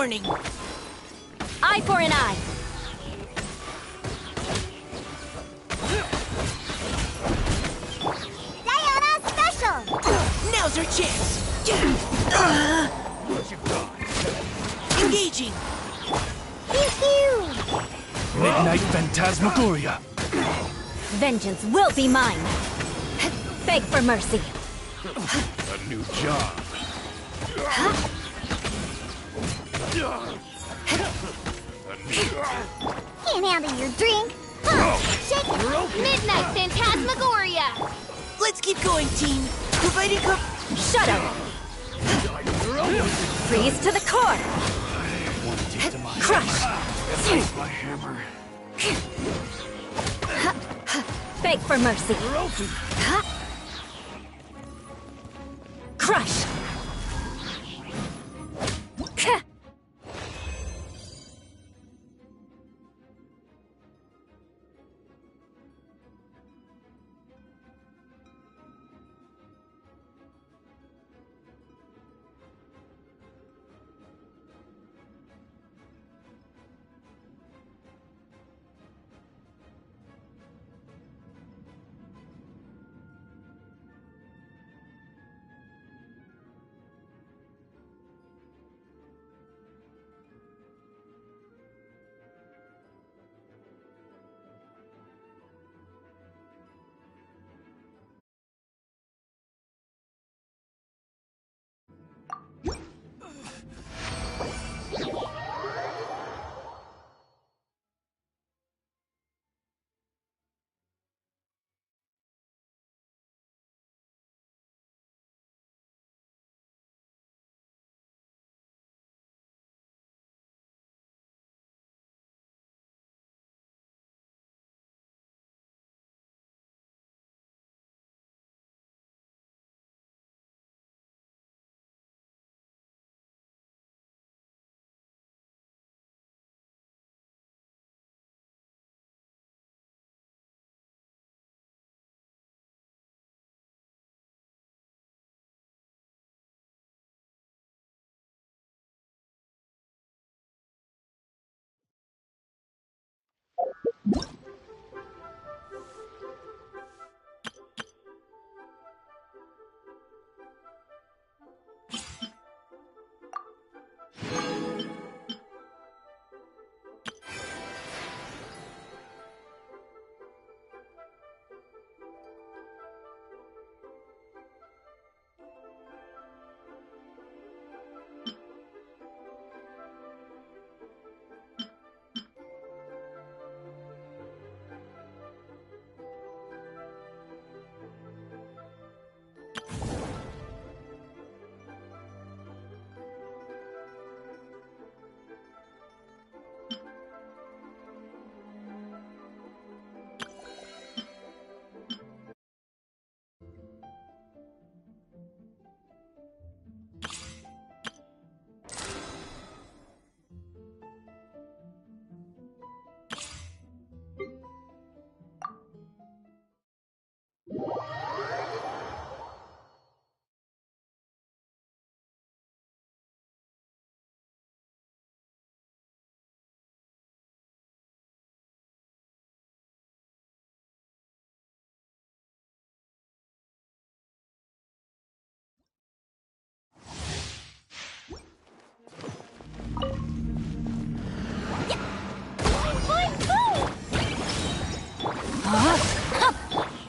warning. Eye for an eye. Diana Special! Now's our chance. Engaging. Pew pew! Midnight Phantasmagoria. Vengeance will be mine. Beg for mercy. A new job. Can't handle your drink. Shake it! Midnight Phantasmagoria! Let's keep going, team. Providing Shut up! Freeze to the core! Crush! My hammer. Beg for mercy. Crush!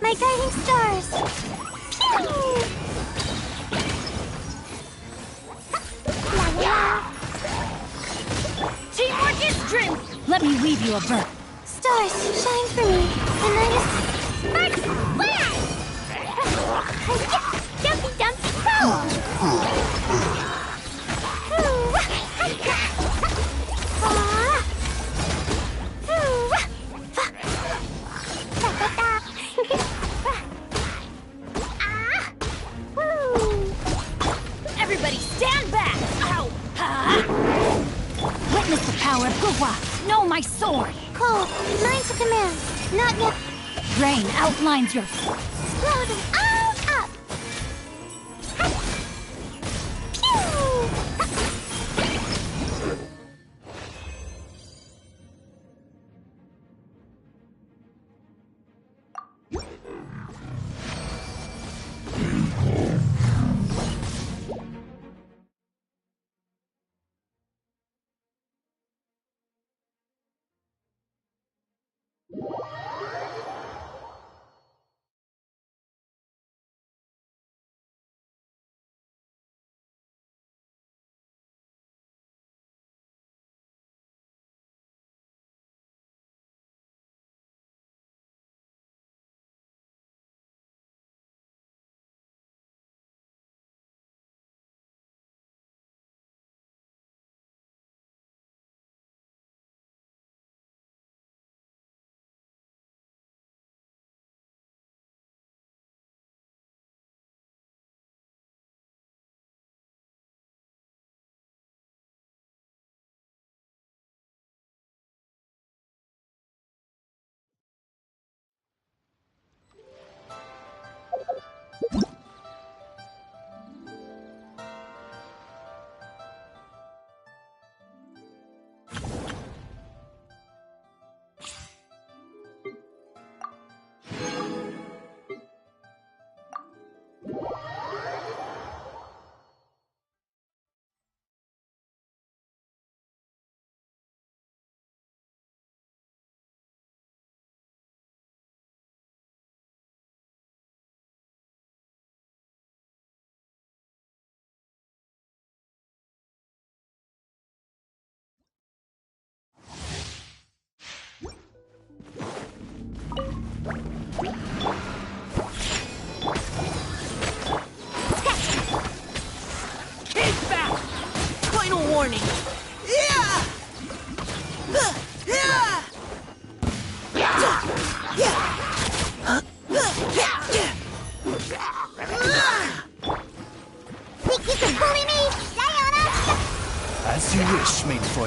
My guiding stars! Pew! La la! Teamwork is strength! Let me weave you a verb. Stars, shine for me. The night is... Sparks! Flash! Dumpy dumpy go! Everybody stand back! Ow! Witness the power of Guhua! Know my sword! Cold, mine to command. Not yet. Rain outlines your... Explode them all up! Pew!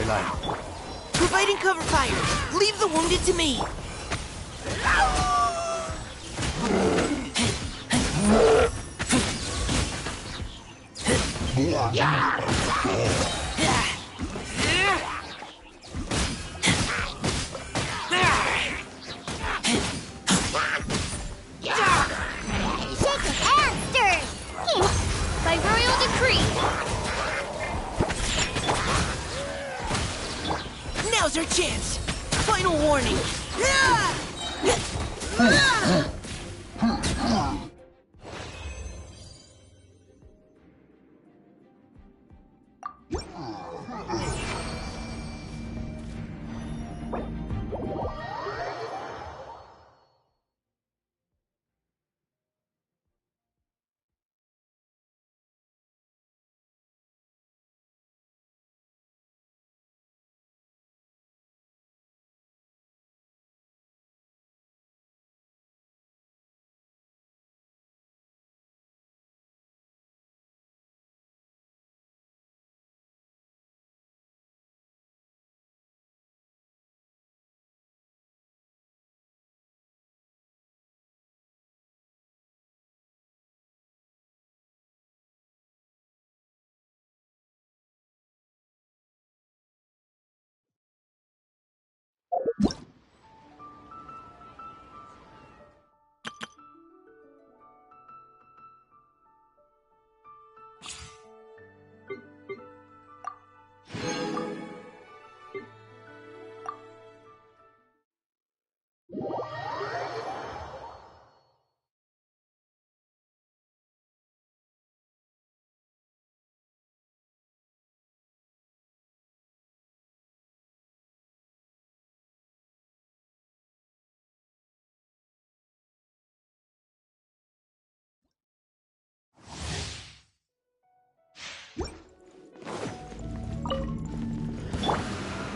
Twilight. Providing cover fire. Leave the wounded to me. Shaken and stirred! By royal decree! Now's our chance. Final warning.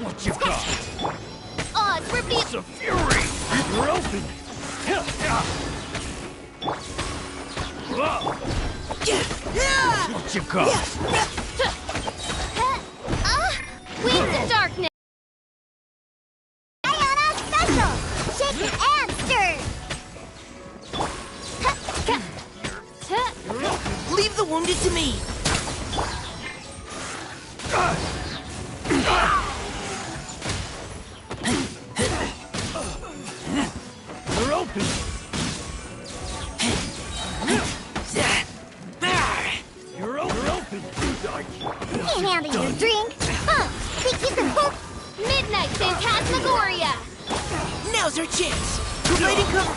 What you got? Odds for It's a fury! You're open! What you got? Wings of darkness! Ayana special! Shaken and stirred! Leave the wounded to me. You're open! You're open! Can't handle your drink! Think you can hook? Midnight Phantasmagoria! Now's our chance. Providing cover.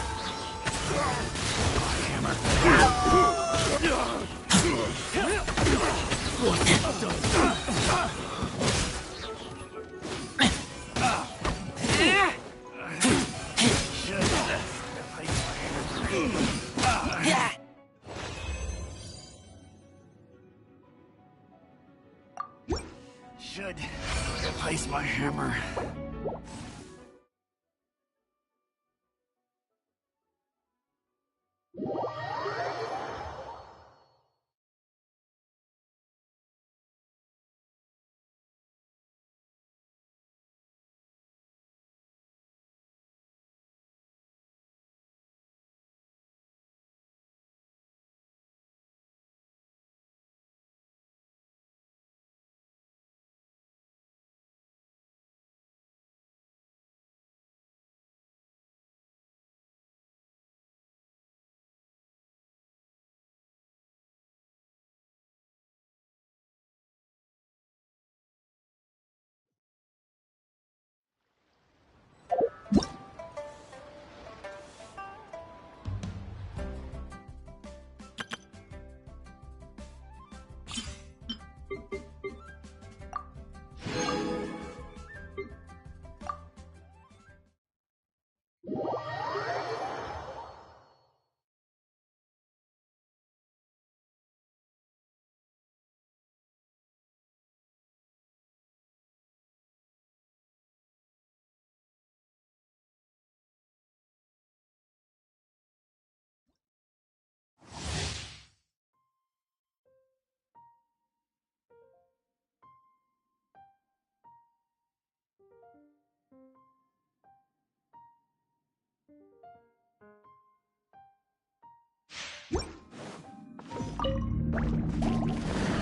Should replace my hammer.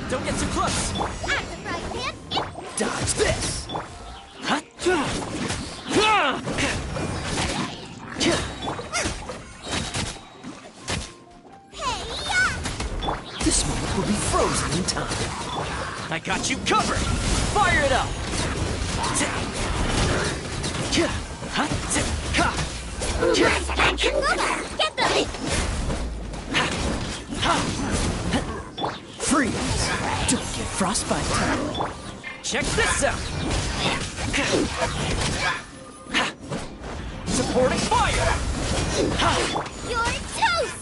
Don't get too close! Act the frying pan. Dodge this! This moment will be frozen in time. I got you covered! Fire it up! Get them! Freeze! Don't get frostbite. Check this out! Supporting fire! You're toast!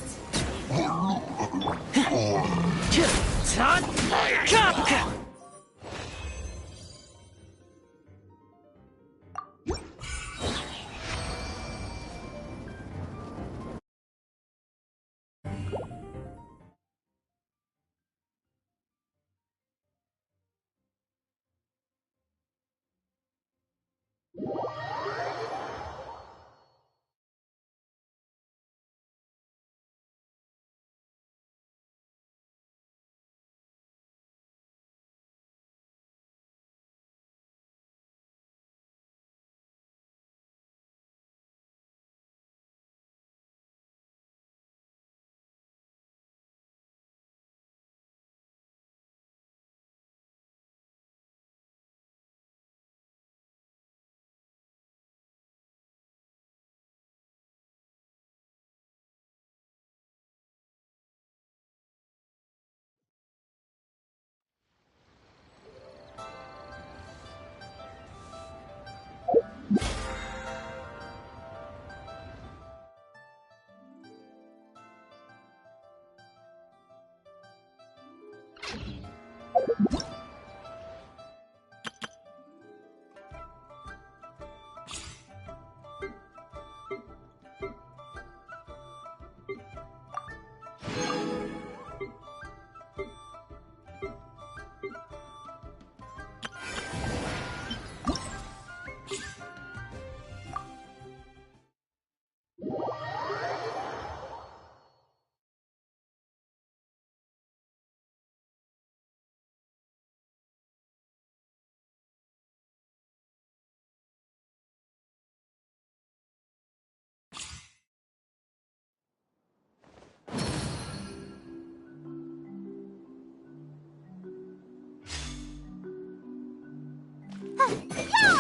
Yeah!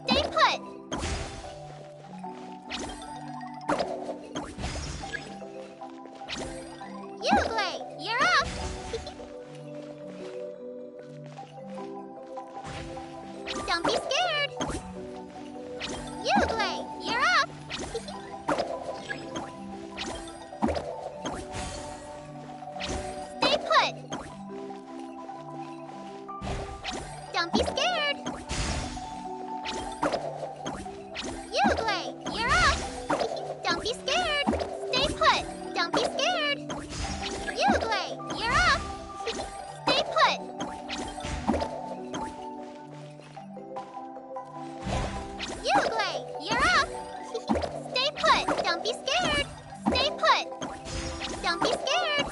Stay put! You, Glade, you're up! Don't be scared! You, Glade, you're up! Stay put! Don't be scared! You, Glade, you're up! Don't be scared! Stay put! Don't be scared! You, Glade, you're up! Stay put! You, Glade, you're up! Stay put! Don't be scared! Stay put! Don't be scared!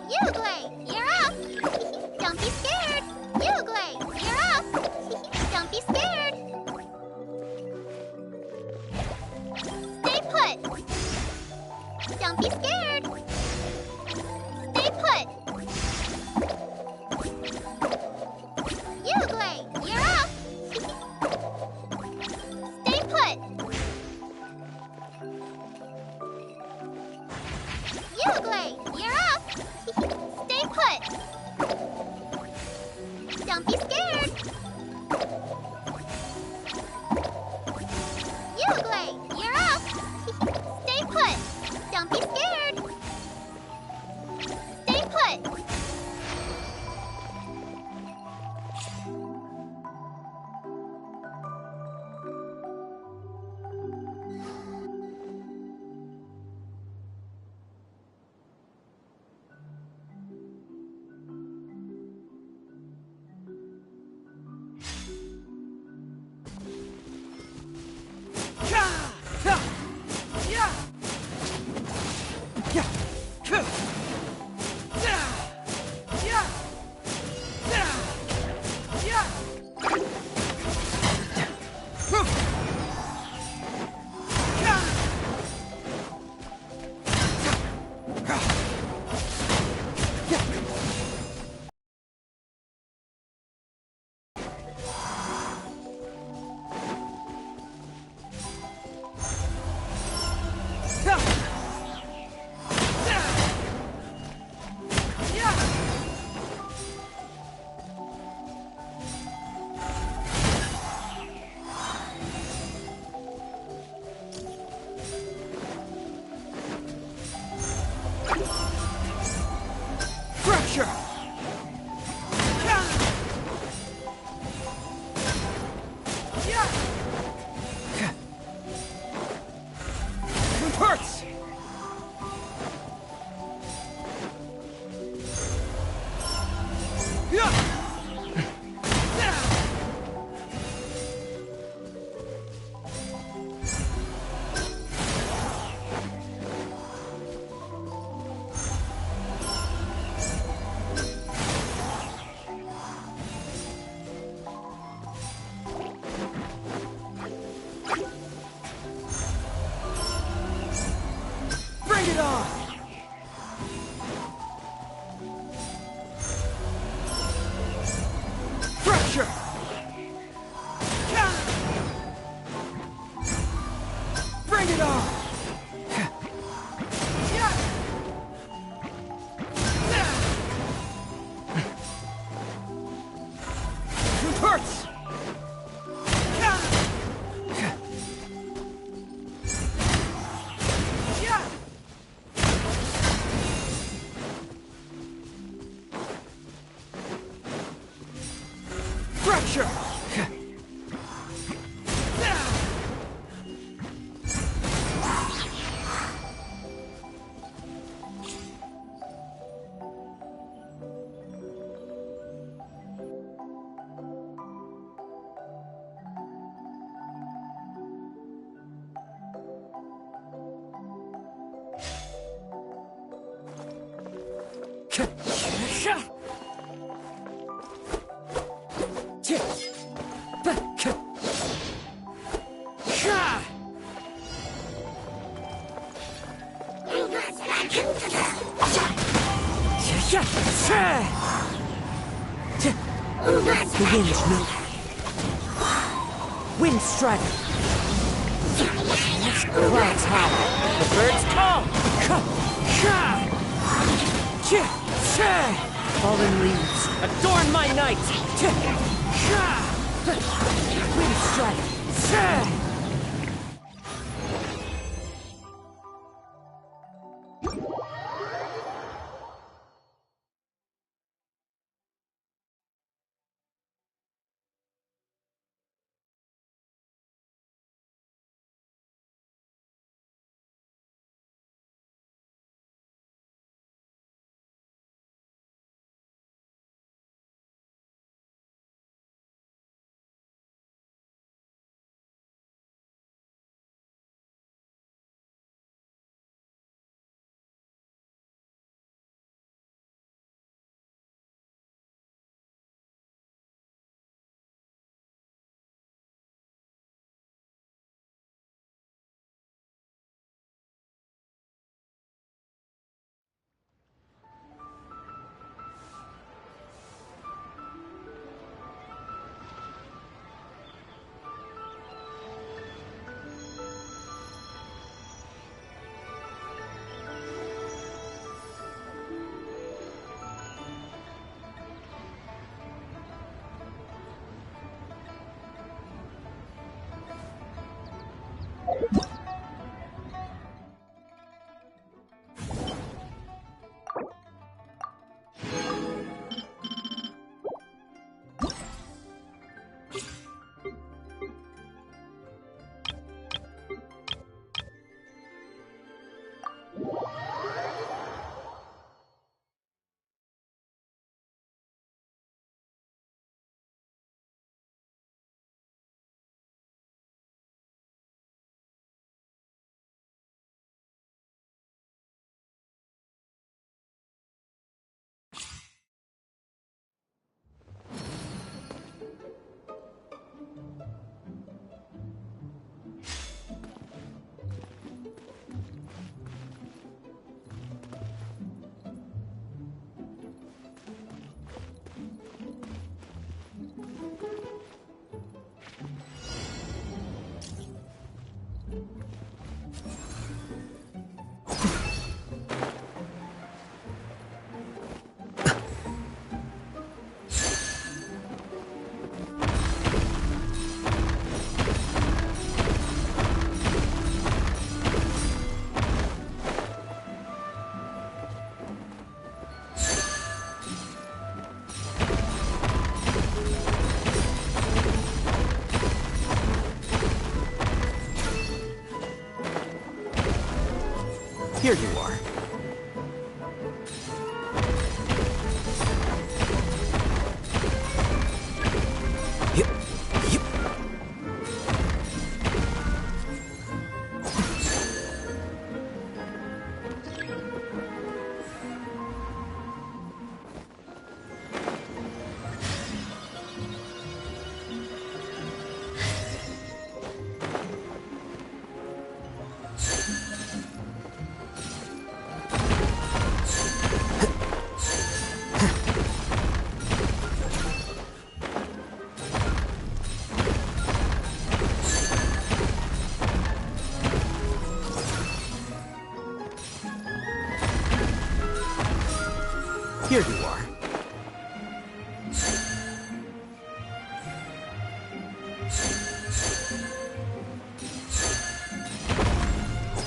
You, Glade, you're up! Don't be scared! You, Glade, you're up! Don't be scared! Stay put! Don't be scared! Stay put! You, Glade, you're up! Stay put! You, Glade, you're up! Stay put! Don't be scared! You, Glade, you're up! Stay put! Don't be scared! Stay put! Fracture! It hurts! Bring it on! Fracture! Bring it on! It hurts! Fracture! The wind's milk. Wind strider. Clouds howl. The birds call. Fallen leaves adorn my night. Wind strider. Here you are.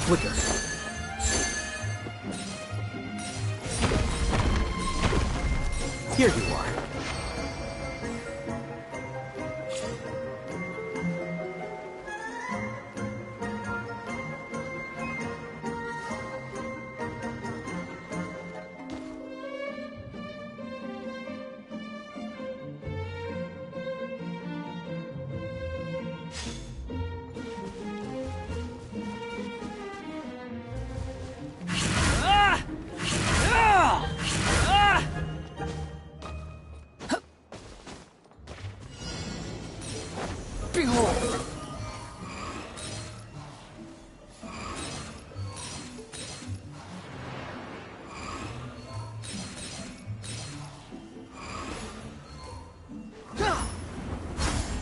Quicker. Here you are. Behold!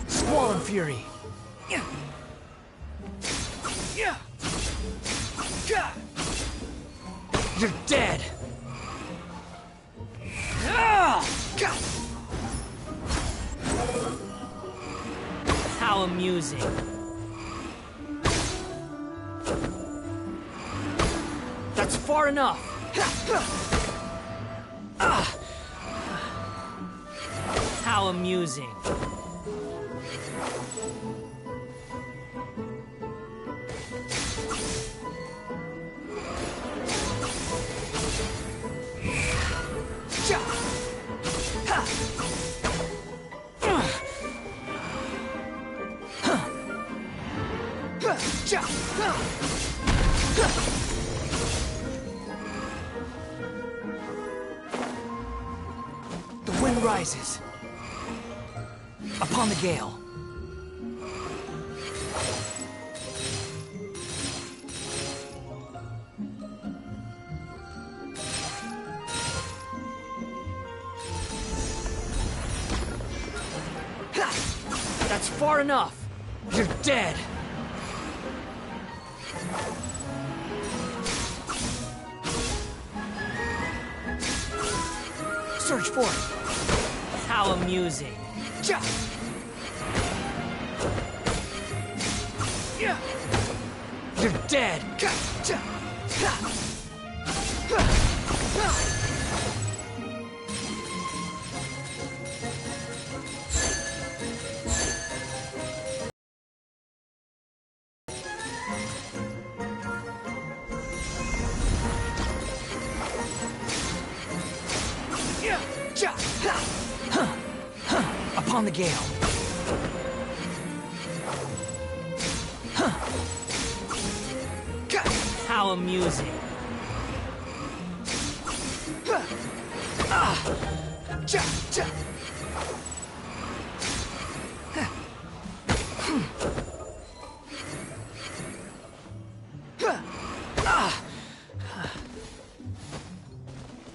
Squall Fury! You're dead! How amusing. That's far enough. How amusing. The wind rises upon the gale. That's far enough. You're dead. Search for it. How amusing. You're dead. Upon the gale. How amusing.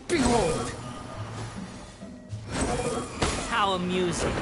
Behold. How amusing.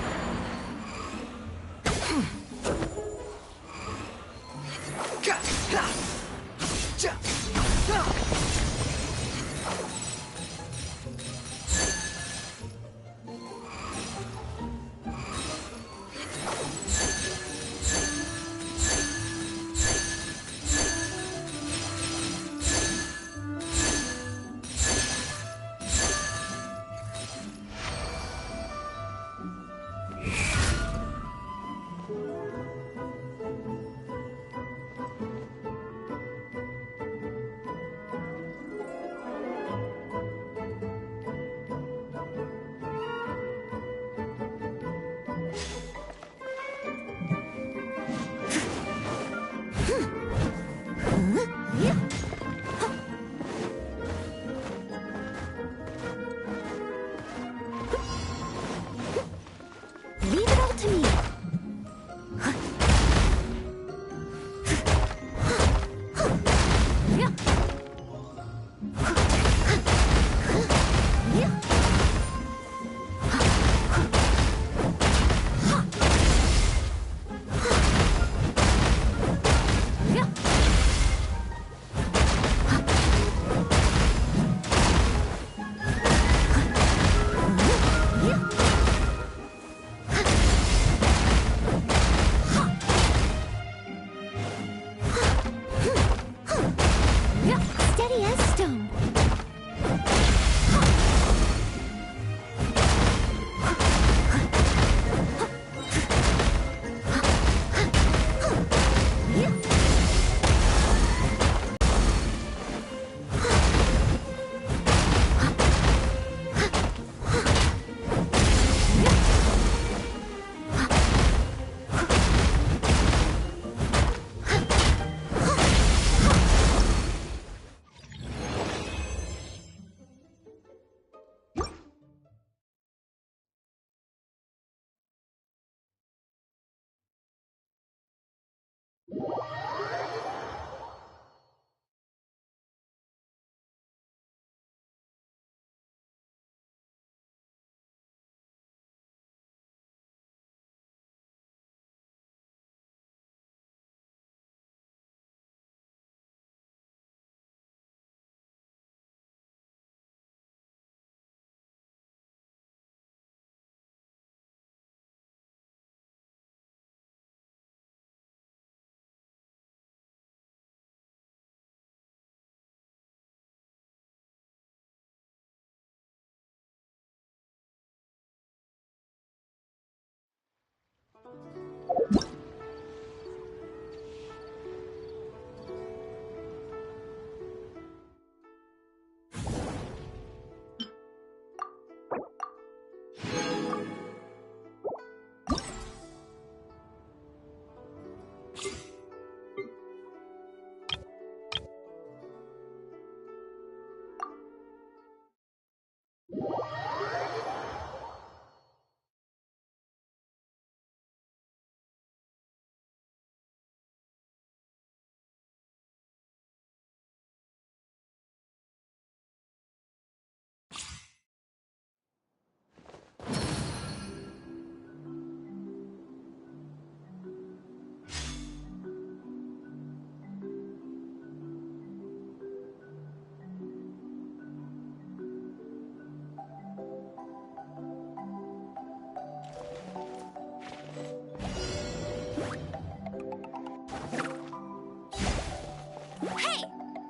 Hey!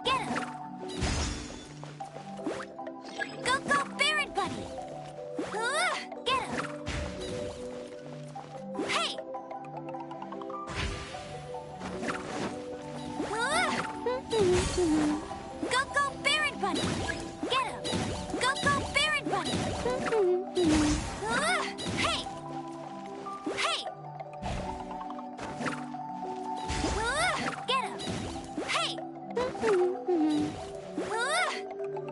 Get him! Go, go, Baron Buddy! Get him! Hey! Go, go, Baron Bunny! Get him! Go, go, Baron Bunny! Hey! Hey! Get him! Hey!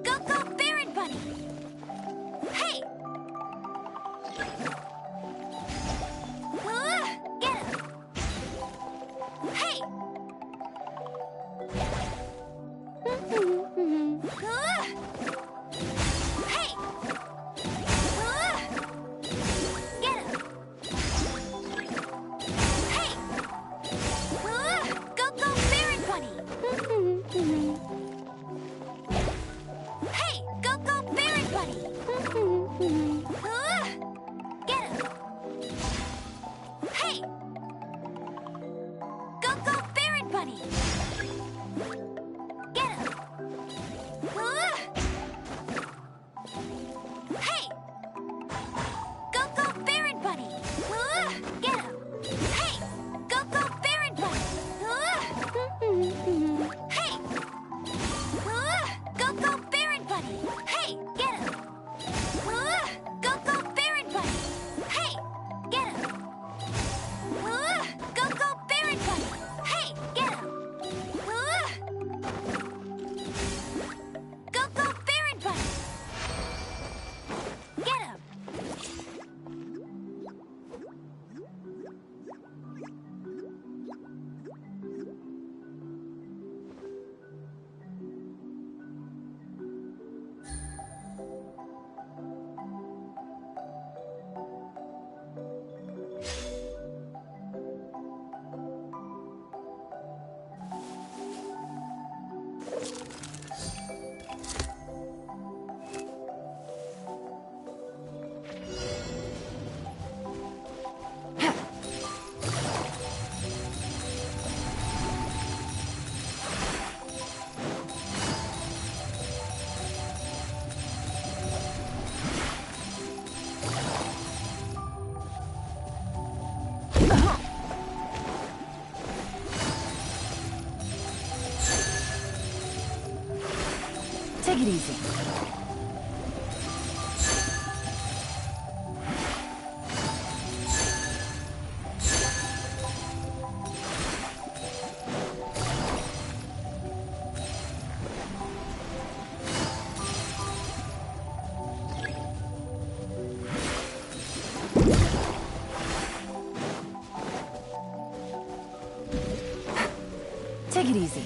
Go, go, Baron Bunny! Hey! Get him! Hey! Hey! Get him! Hey! Go, go, Baron Bunny! Hey! Go, go, Baron Bunny! Get him! Hey! Go, go, Baron Bunny! Get him! Hey! Go, go, Baron Bunny! Get him! Hey! Go, go, Baron Bunny! Hey! Go, go, Baron Bunny! Hey! Get him! Go, go, Baron Bunny! Hey! Get him! Go, go, Baron Bunny! Hey! Get him! Go, go, Baron Bunny! Get him! Take it easy. Take it easy.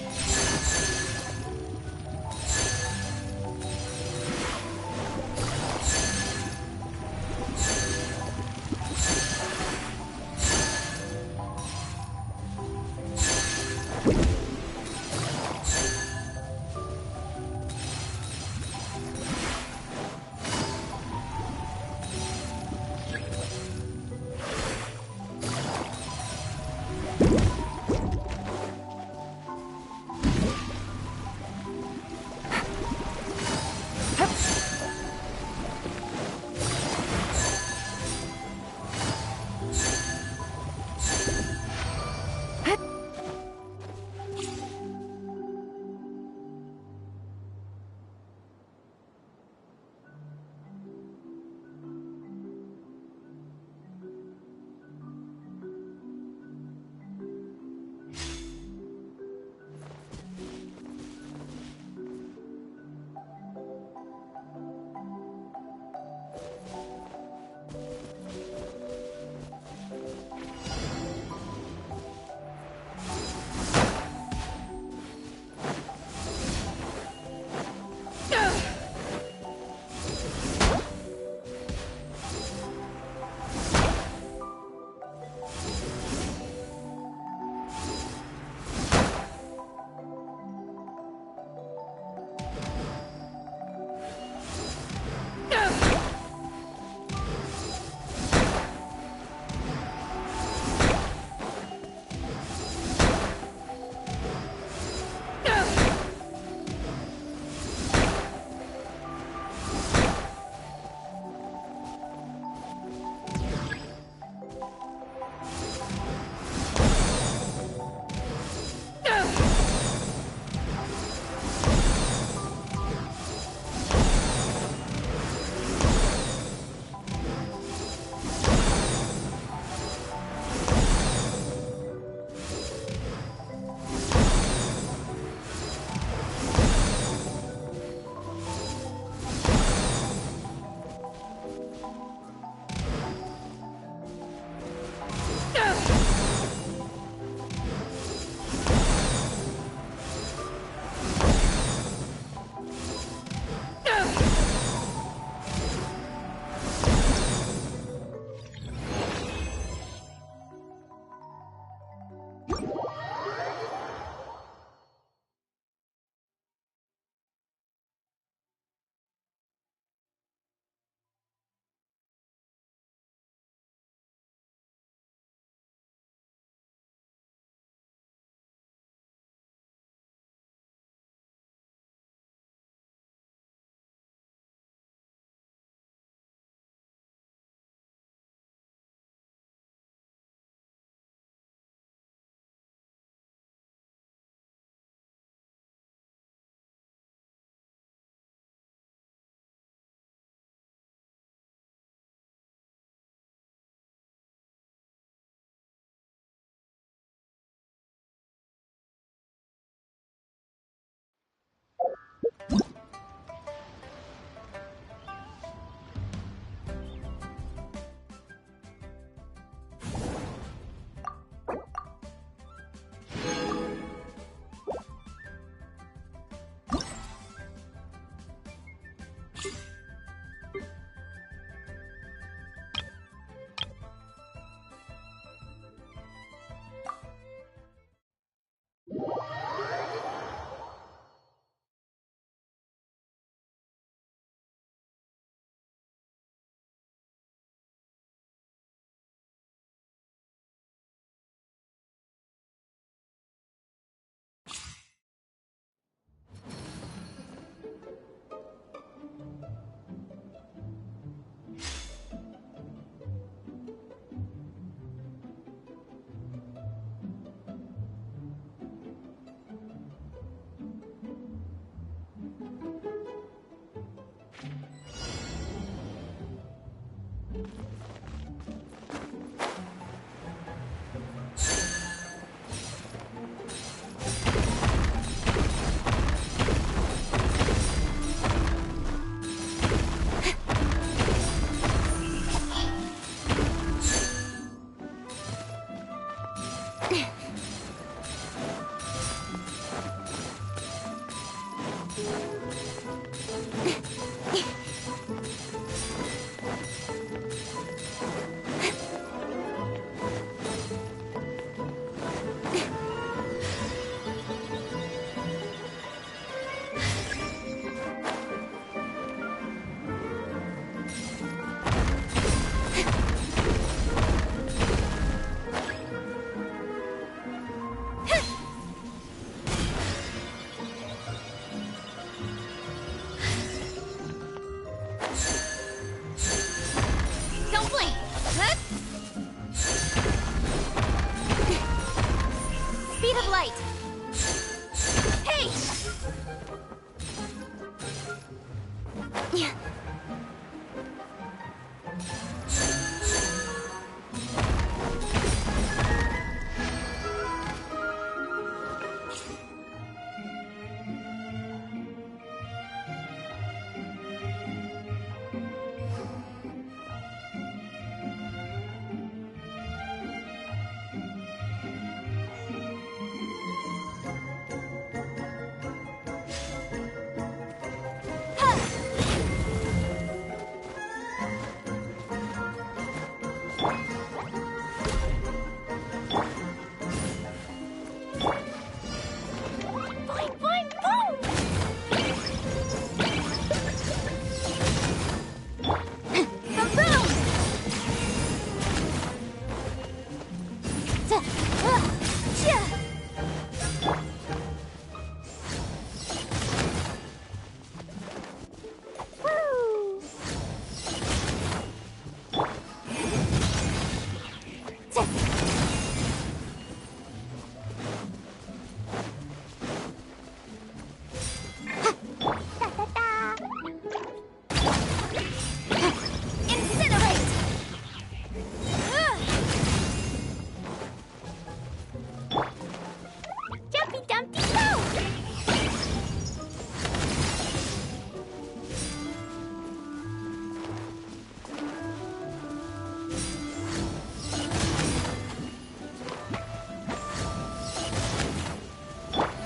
Don't blink! Huh? Speed of light! Hey! Yeah. Boing, boing, boom! Ba-boom! Woo! Incinerate! Jumpy Dumpty Go!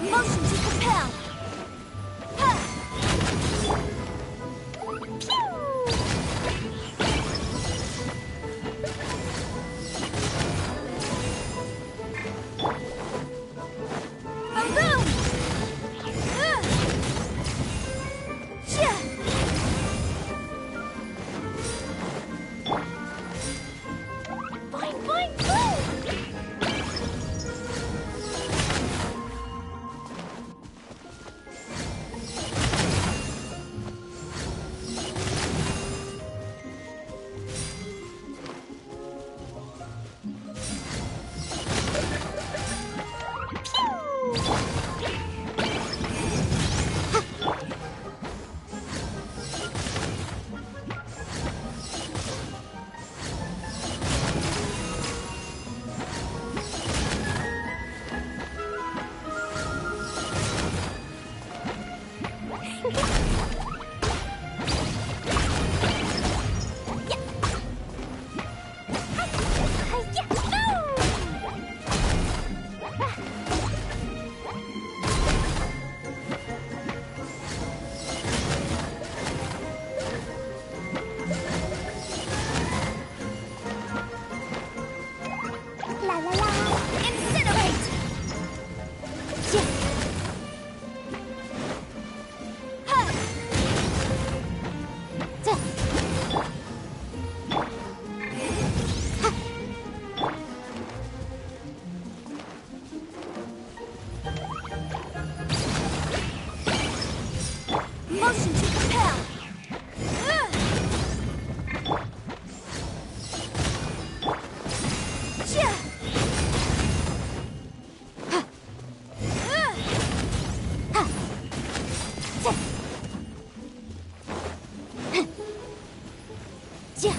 Motion to compel! Boing, boing, boom! La la la! Incinerate! Yeah. Ha! Da. Ha. Motion to compel! Yeah. Yeah.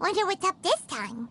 Wonder what's up this time.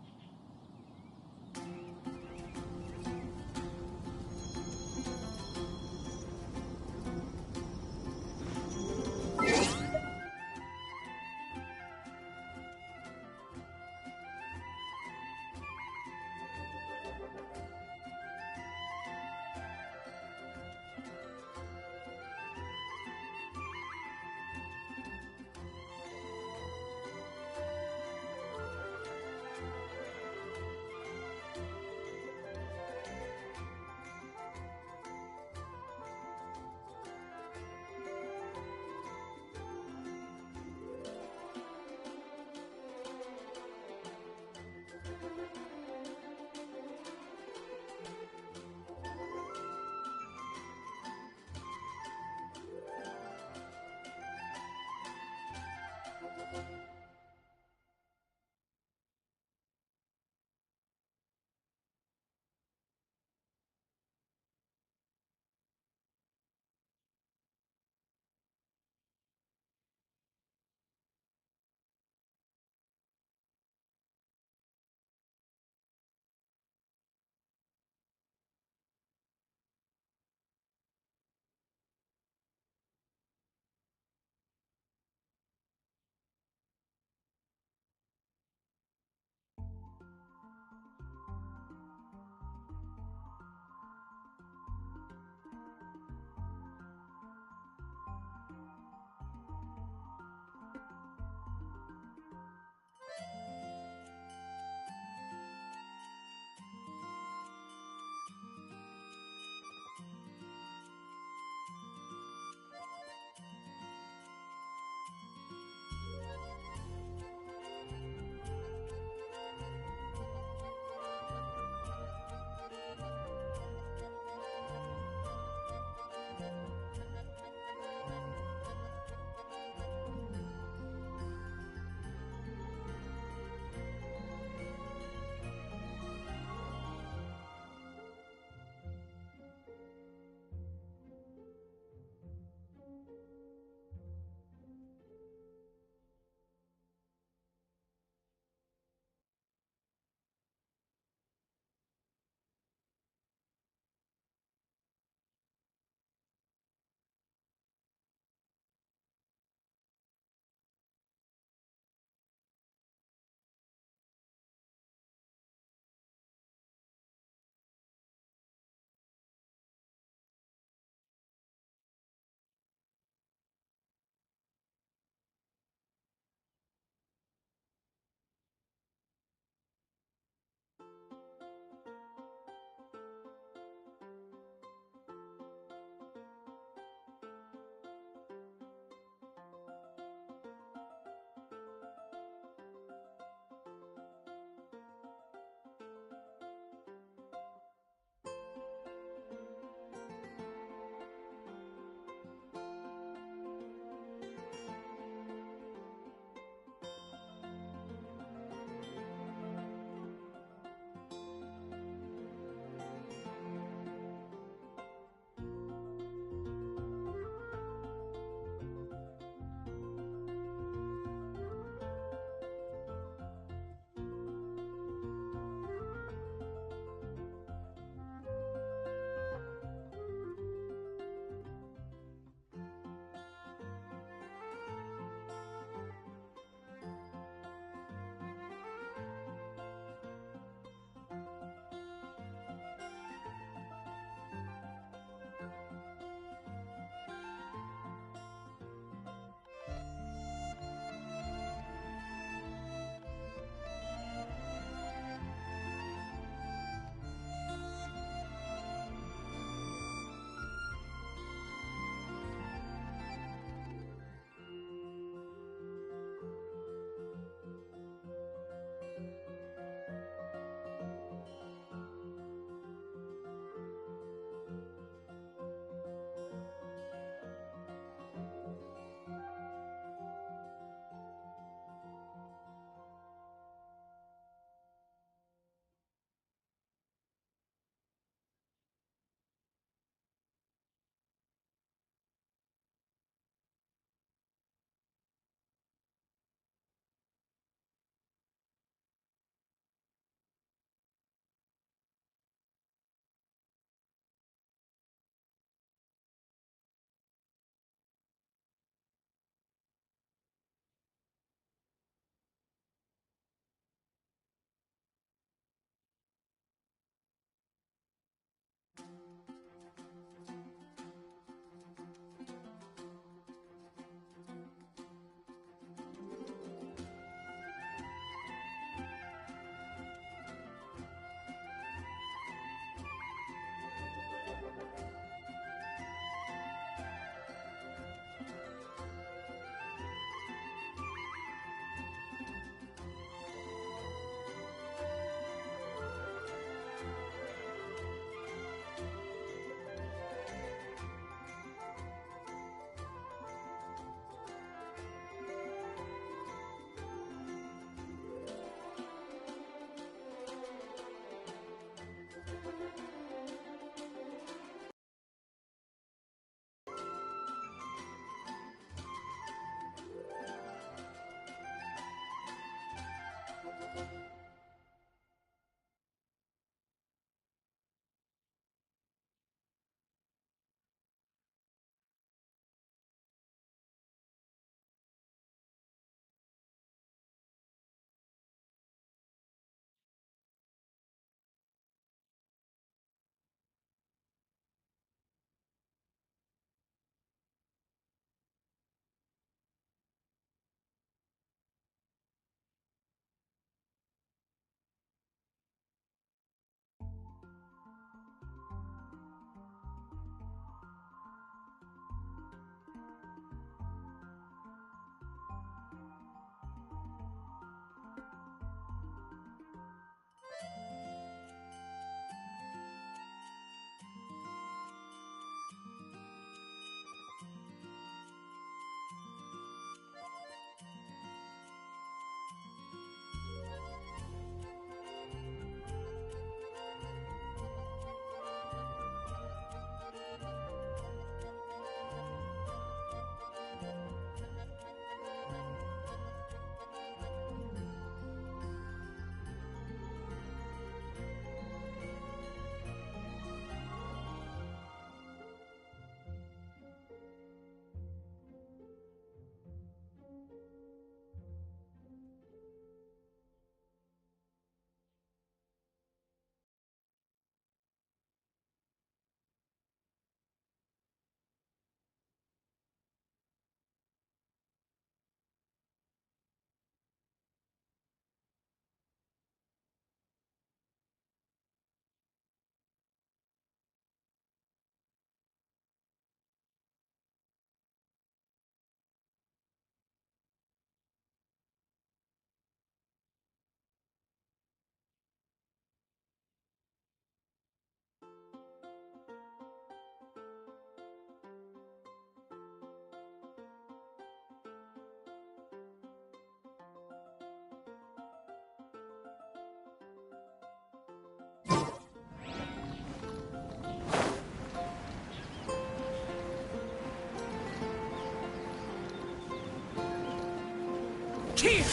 Here!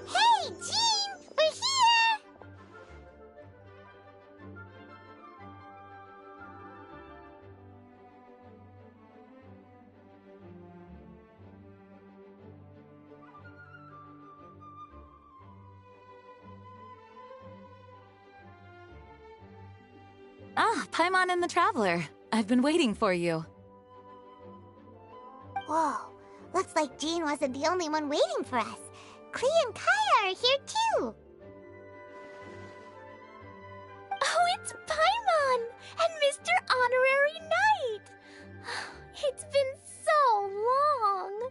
Hey, Jean! We're here! Ah, Paimon and the Traveler. I've been waiting for you. Whoa, looks like Jean wasn't the only one waiting for us. Klee and Kaya are here too. Oh, it's Paimon and Mr. Honorary Knight. It's been so long.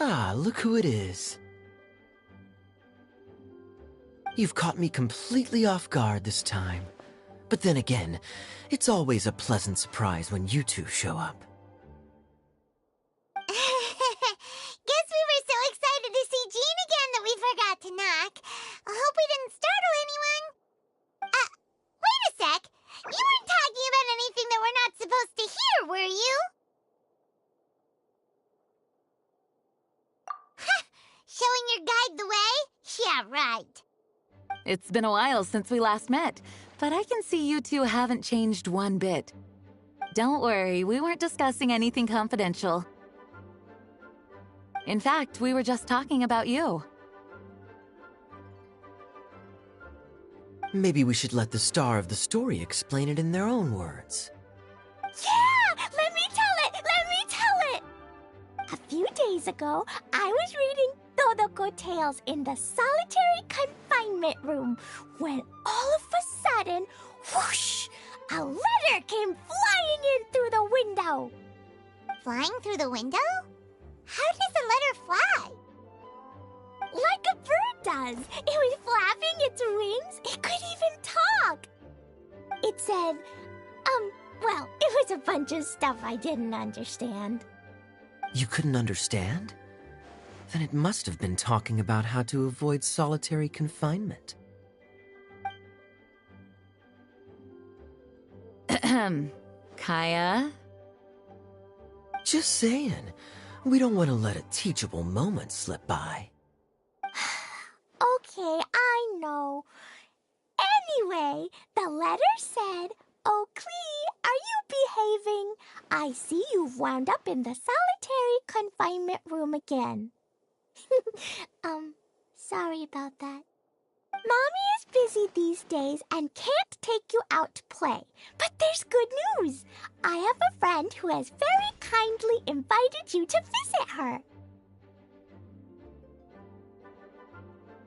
Ah, look who it is. You've caught me completely off guard this time. But then again, it's always a pleasant surprise when you two show up. Guess we were so excited to see Jean again that we forgot to knock. I hope we didn't startle anyone. Wait a sec. You weren't talking about anything that we're not supposed to hear, were you? Showing your guide the way? Yeah, right. It's been a while since we last met, but I can see you two haven't changed one bit. Don't worry, we weren't discussing anything confidential. In fact, we were just talking about you. Maybe we should let the star of the story explain it in their own words. Yeah! Let me tell it! Let me tell it! A few days ago, I was reading Todoko Tales in the solitary confinement room when all of a sudden, whoosh! A letter came flying in through the window. Flying through the window? How does a letter fly? Like a bird does. It was flapping its wings. It could even talk. It said, well, it was a bunch of stuff I didn't understand. You couldn't understand? Then it must have been talking about how to avoid solitary confinement. Kaya? Just saying. We don't want to let a teachable moment slip by. Okay, I know. Anyway, the letter said, "Oh, Klee, are you behaving? I see you've wound up in the solitary confinement room again." Sorry about that. Mommy is busy these days and can't take you out to play. But there's good news. I have a friend who has very kindly invited you to visit her.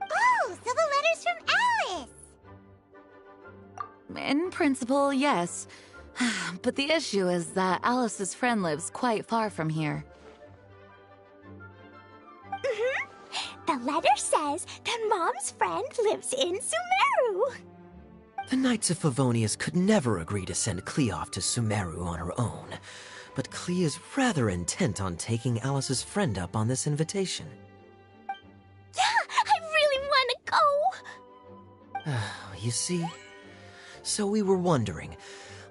Oh, so the letter's from Alice. In principle, yes. But the issue is that Alice's friend lives quite far from here. The letter says that Mom's friend lives in Sumeru. The Knights of Favonius could never agree to send Klee off to Sumeru on her own. But Klee is rather intent on taking Alice's friend up on this invitation. Yeah, I really want to go. You see? So we were wondering,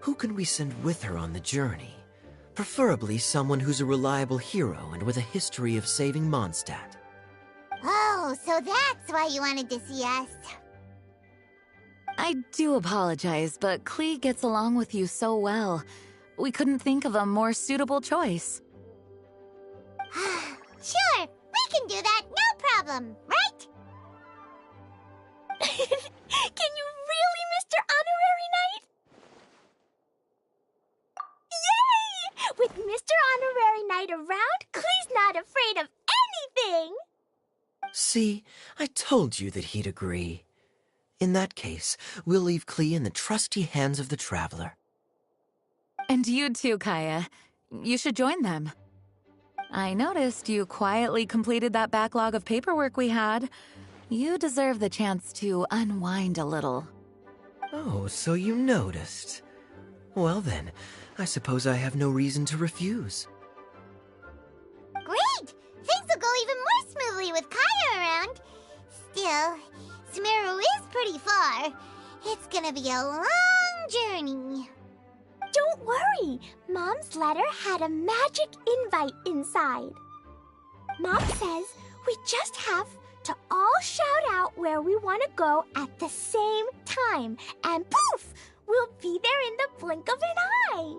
who can we send with her on the journey? Preferably someone who's a reliable hero and with a history of saving Mondstadt. Oh, so that's why you wanted to see us. I do apologize, but Klee gets along with you so well. We couldn't think of a more suitable choice. Sure, we can do that, no problem, right? Can you really, Mr. Honorary Knight? Yay! With Mr. Honorary Knight around, Klee's not afraid of anything. See, I told you that he'd agree. In that case, we'll leave Klee in the trusty hands of the Traveler. And you too, Kaya. You should join them. I noticed you quietly completed that backlog of paperwork we had. You deserve the chance to unwind a little. Oh, so you noticed. Well then, I suppose I have no reason to refuse. Great! Things will go even more smoothly with Kaya around. Still, Sumeru is pretty far. It's gonna be a long journey. Don't worry, Mom's letter had a magic invite inside. Mom says we just have to all shout out where we want to go at the same time, and poof, we'll be there in the blink of an eye.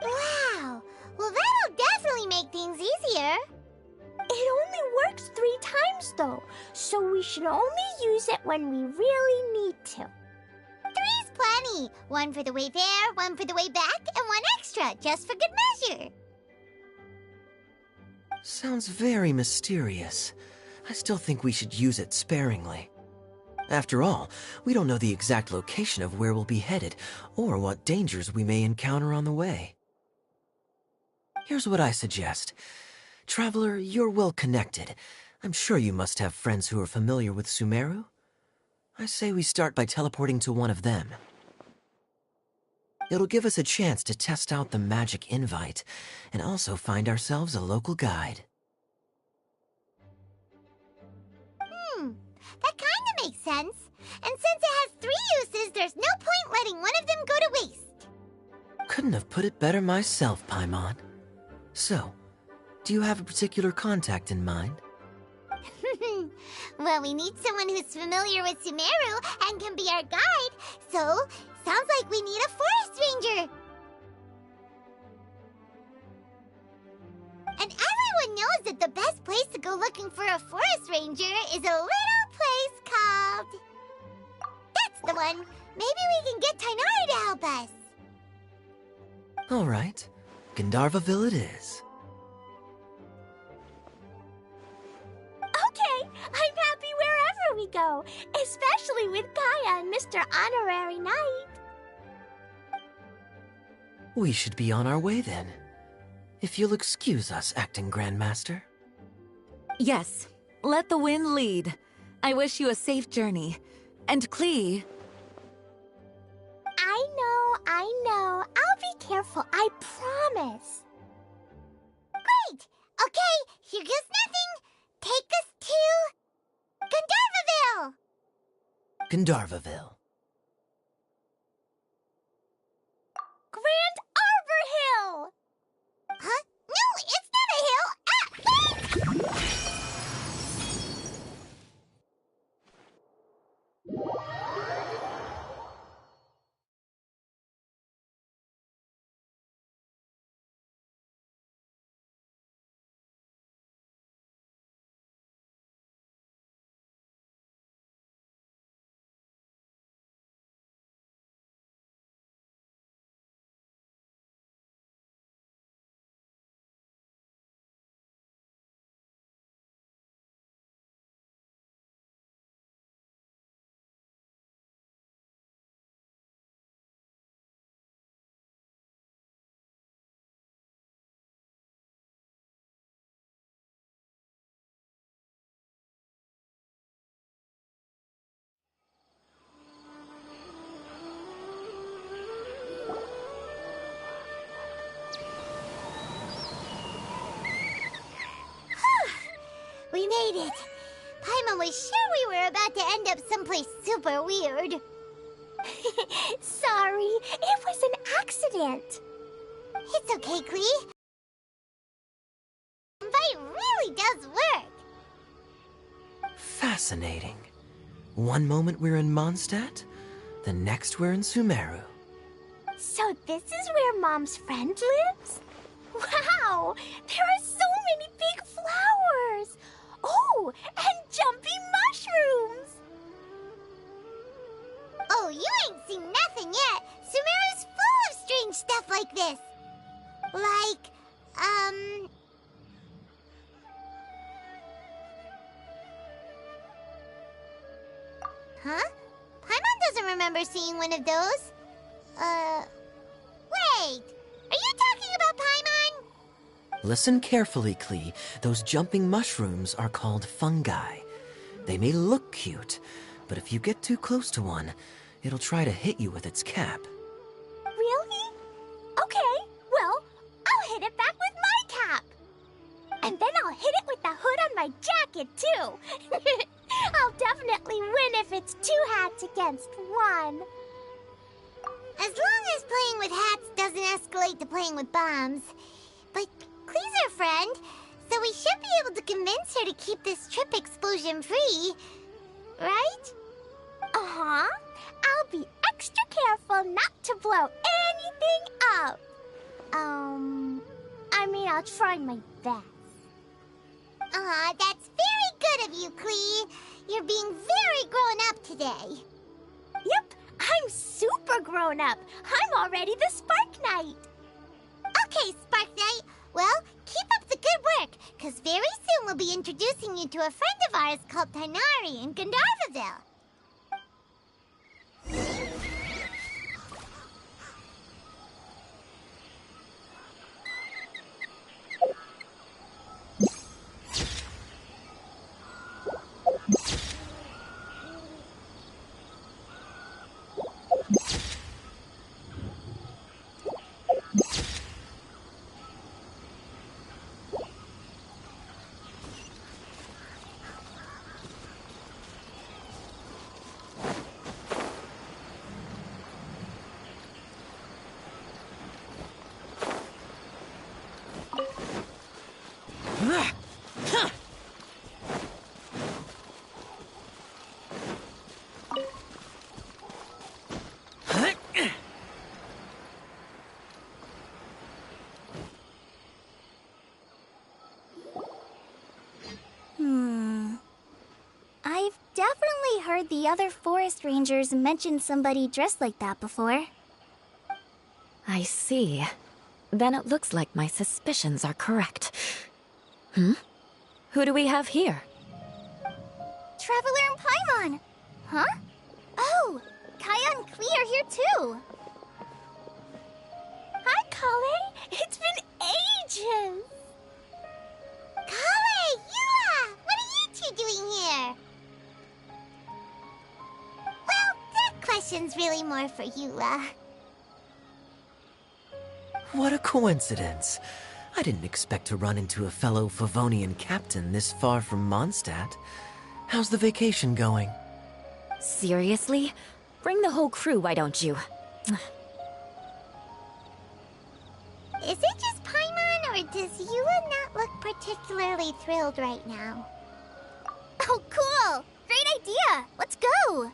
Wow! Well, that'll definitely make things easier. It only works 3 times though, so we should only use it when we really need to. 3's plenty. 1 for the way there, 1 for the way back, and 1 extra, just for good measure. Sounds very mysterious. I still think we should use it sparingly. After all, we don't know the exact location of where we'll be headed, or what dangers we may encounter on the way. Here's what I suggest. Traveler, you're well connected. I'm sure you must have friends who are familiar with Sumeru. I say we start by teleporting to one of them. It'll give us a chance to test out the magic invite, and also find ourselves a local guide. That kinda makes sense. And since it has 3 uses, there's no point letting one of them go to waste. Couldn't have put it better myself, Paimon. So, do you have a particular contact in mind? Well, we need someone who's familiar with Sumeru and can be our guide, so sounds like we need a forest ranger. And everyone knows that the best place to go looking for a forest ranger is a little place called... That's the one! Maybe we can get Tainari to help us. All right, Gandharvaville it is. Okay, I'm happy wherever we go, especially with Kaya and Mr. Honorary Knight. We should be on our way then. If you'll excuse us, Acting Grandmaster. Yes, let the wind lead. I wish you a safe journey. And Klee... I know. I'll be careful, I promise. Great! Okay, here goes nothing. Take us to... Gandharvaville! Gandharvaville. Grand Arbor Hill! Huh? No, it's not a hill! Ah! We made it. Paimon was sure we were about to end up someplace super weird. Sorry, it was an accident. It's okay, Klee. Invite really does work. Fascinating. One moment we're in Mondstadt, the next we're in Sumeru. So this is where Mom's friend lives? Wow, there are so many big flowers. Oh, and jumpy mushrooms. Oh, you ain't seen nothing yet. Sumeru's full of strange stuff like this. Like, remember seeing one of those. Wait! Are you talking about Paimon? Listen carefully, Klee. Those jumping mushrooms are called fungi. They may look cute, but if you get too close to one, it'll try to hit you with its cap. Really? Okay, well, I'll hit it back with my cap. And then I'll hit it with the hood on my jacket, too. I'll definitely win if it's 2 hats against 1. As long as playing with hats doesn't escalate to playing with bombs. But Klee's our friend, so we should be able to convince her to keep this trip explosion-free. Right? Uh-huh. I'll be extra careful not to blow anything up. I'll try my best. Aw, that's very good of you, Klee. You're being very grown up today. Yep, I'm super grown up. I'm already the Spark Knight. Okay, Spark Knight. Well, keep up the good work, because very soon we'll be introducing you to a friend of ours called Tighnari in Gandharvaville. I've definitely heard the other forest rangers mention somebody dressed like that before. I see. Then it looks like my suspicions are correct. Who do we have here? Traveler and Paimon! Huh? Oh, Kaya and Klee are here too! Hi, Kale! It's been ages! Kale, Yua! What are you two doing here? Well, that question's really more for Yula. What a coincidence. I didn't expect to run into a fellow Favonian captain this far from Mondstadt. How's the vacation going? Seriously? Bring the whole crew, why don't you? Is it just Paimon, or does Yula not look particularly thrilled right now? Oh, cool! Great idea! Let's go!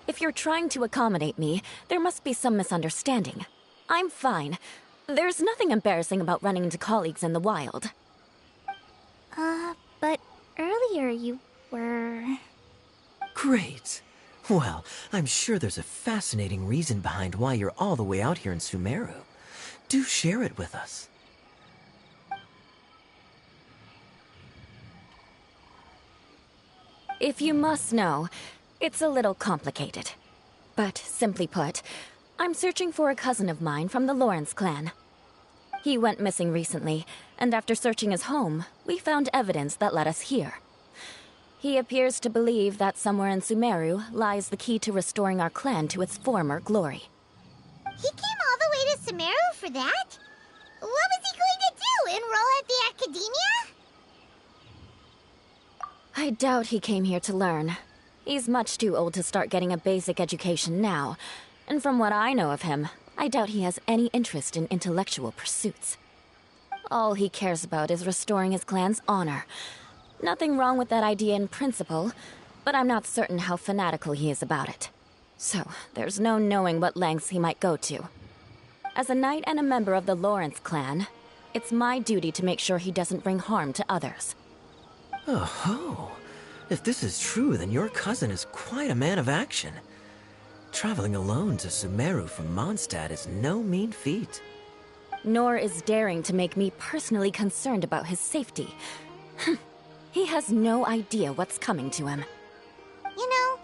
If you're trying to accommodate me, there must be some misunderstanding. I'm fine. There's nothing embarrassing about running into colleagues in the wild. But earlier you were... Great. Well, I'm sure there's a fascinating reason behind why you're all the way out here in Sumeru. Do share it with us. If you must know, it's a little complicated. But simply put, I'm searching for a cousin of mine from the Lawrence clan. He went missing recently, and after searching his home, we found evidence that led us here. He appears to believe that somewhere in Sumeru lies the key to restoring our clan to its former glory. He came all the way to Sumeru for that? What was he going to do, enroll at the academia? I doubt he came here to learn. He's much too old to start getting a basic education now, and from what I know of him, I doubt he has any interest in intellectual pursuits. All he cares about is restoring his clan's honor. Nothing wrong with that idea in principle, but I'm not certain how fanatical he is about it. So, there's no knowing what lengths he might go to. As a knight and a member of the Lawrence clan, it's my duty to make sure he doesn't bring harm to others. Oh-ho. If this is true, then your cousin is quite a man of action. Traveling alone to Sumeru from Mondstadt is no mean feat. Nor is daring to make me personally concerned about his safety. He has no idea what's coming to him. You know,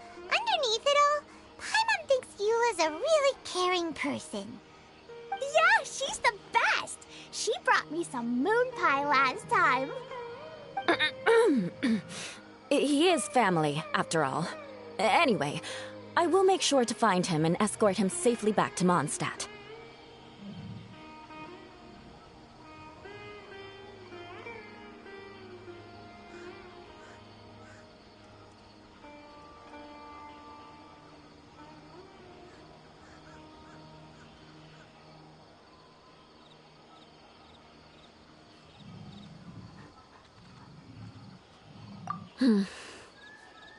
is a really caring person. Yeah, she's the best. She brought me some moon pie last time. He is family, after all. Anyway, I will make sure to find him and escort him safely back to Mondstadt.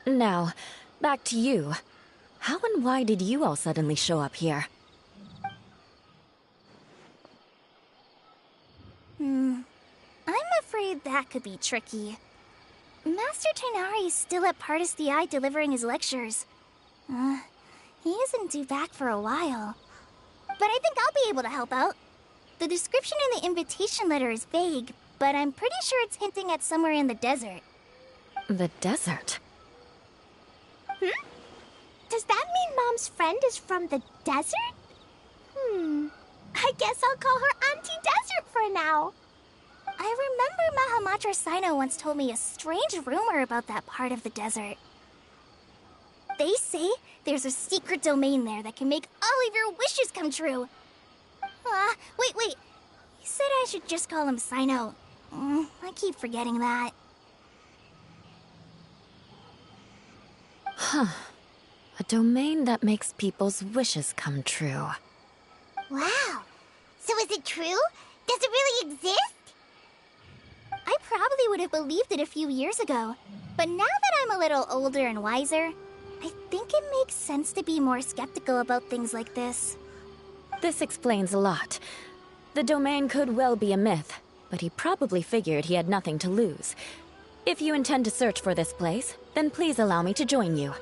Now, back to you. How and why did you all suddenly show up here? I'm afraid that could be tricky. Master Tighnari is still at Partis the Eye delivering his lectures. He isn't due back for a while. But I think I'll be able to help out. The description in the invitation letter is vague, but I'm pretty sure it's hinting at somewhere in the desert. The desert? Does that mean Mom's friend is from the desert? I guess I'll call her Auntie Desert for now. I remember Mahamatra Sino once told me a strange rumor about that part of the desert. They say there's a secret domain there that can make all of your wishes come true. Wait. He said I should just call him Sino. I keep forgetting that. A domain that makes people's wishes come true. Wow. So is it true? Does it really exist? I probably would have believed it a few years ago. But now that I'm a little older and wiser, I think it makes sense to be more skeptical about things like this. This explains a lot. The domain could well be a myth, but he probably figured he had nothing to lose. If you intend to search for this place, then please allow me to join you.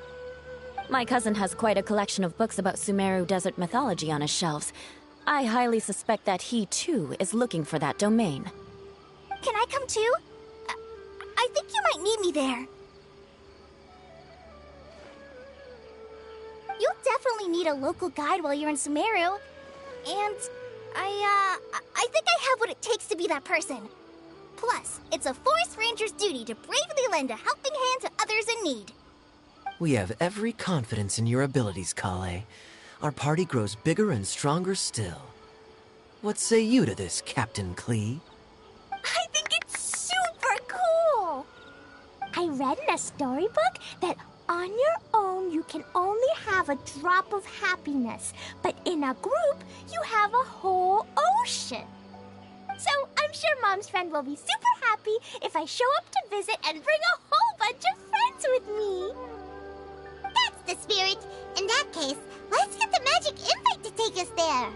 My cousin has quite a collection of books about Sumeru desert mythology on his shelves. I highly suspect that he, too, is looking for that domain. Can I come too? I think you might need me there. You'll definitely need a local guide while you're in Sumeru. And I think I have what it takes to be that person. Plus, it's a forest ranger's duty to bravely lend a helping hand to others in need. We have every confidence in your abilities, Kale. Our party grows bigger and stronger still. What say you to this, Captain Klee? I think it's super cool! I read in a storybook that on your own you can only have a drop of happiness, but in a group you have a whole ocean. So I'm sure Mom's friend will be super happy if I show up to visit and bring a whole bunch of friends with me. That's the spirit. In that case, let's get the magic invite to take us there.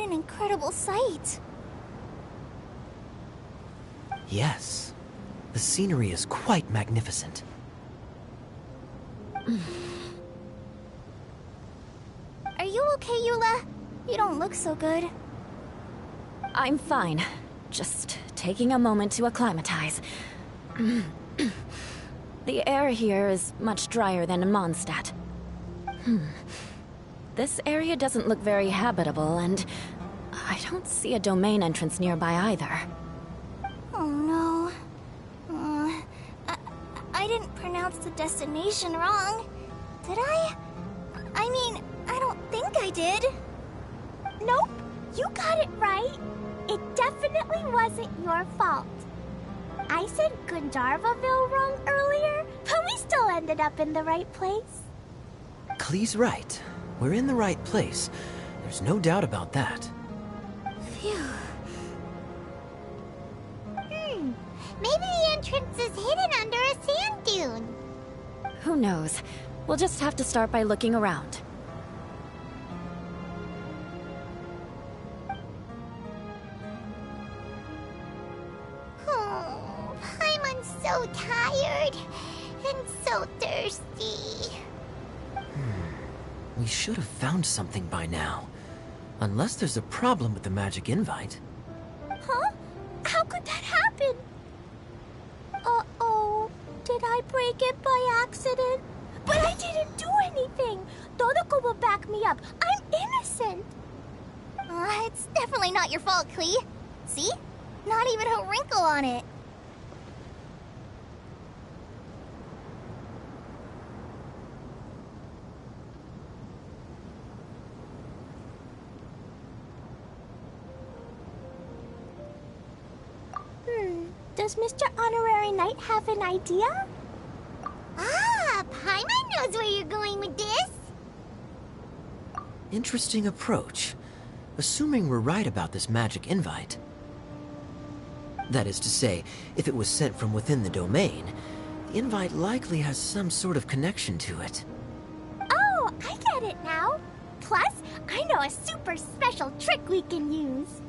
an incredible sight. Yes. The scenery is quite magnificent. Are you okay, Eula? You don't look so good. I'm fine. Just taking a moment to acclimatize. The air here is much drier than in Mondstadt. This area doesn't look very habitable, and I don't see a domain entrance nearby either. Oh no. I didn't pronounce the destination wrong. Did I? I mean, I don't think I did. Nope, you got it right. It definitely wasn't your fault. I said Gandharvaville wrong earlier, but we still ended up in the right place. Klee's right. We're in the right place. There's no doubt about that. Phew. Maybe the entrance is hidden under a sand dune. Who knows? We'll just have to start by looking around. Oh, Paimon's so tired and so thirsty. We should have found something by now. Unless there's a problem with the magic invite. Huh? How could that happen? Uh-oh. Did I break it by accident? But I didn't do anything. Todoko will back me up. I'm innocent. It's definitely not your fault, Klee. See? Not even a wrinkle on it. Does Mr. Honorary Knight have an idea? Ah, Paimon knows where you're going with this. Interesting approach. Assuming we're right about this magic invite. That is to say, if it was sent from within the domain, the invite likely has some sort of connection to it. Oh, I get it now. Plus, I know a super special trick we can use.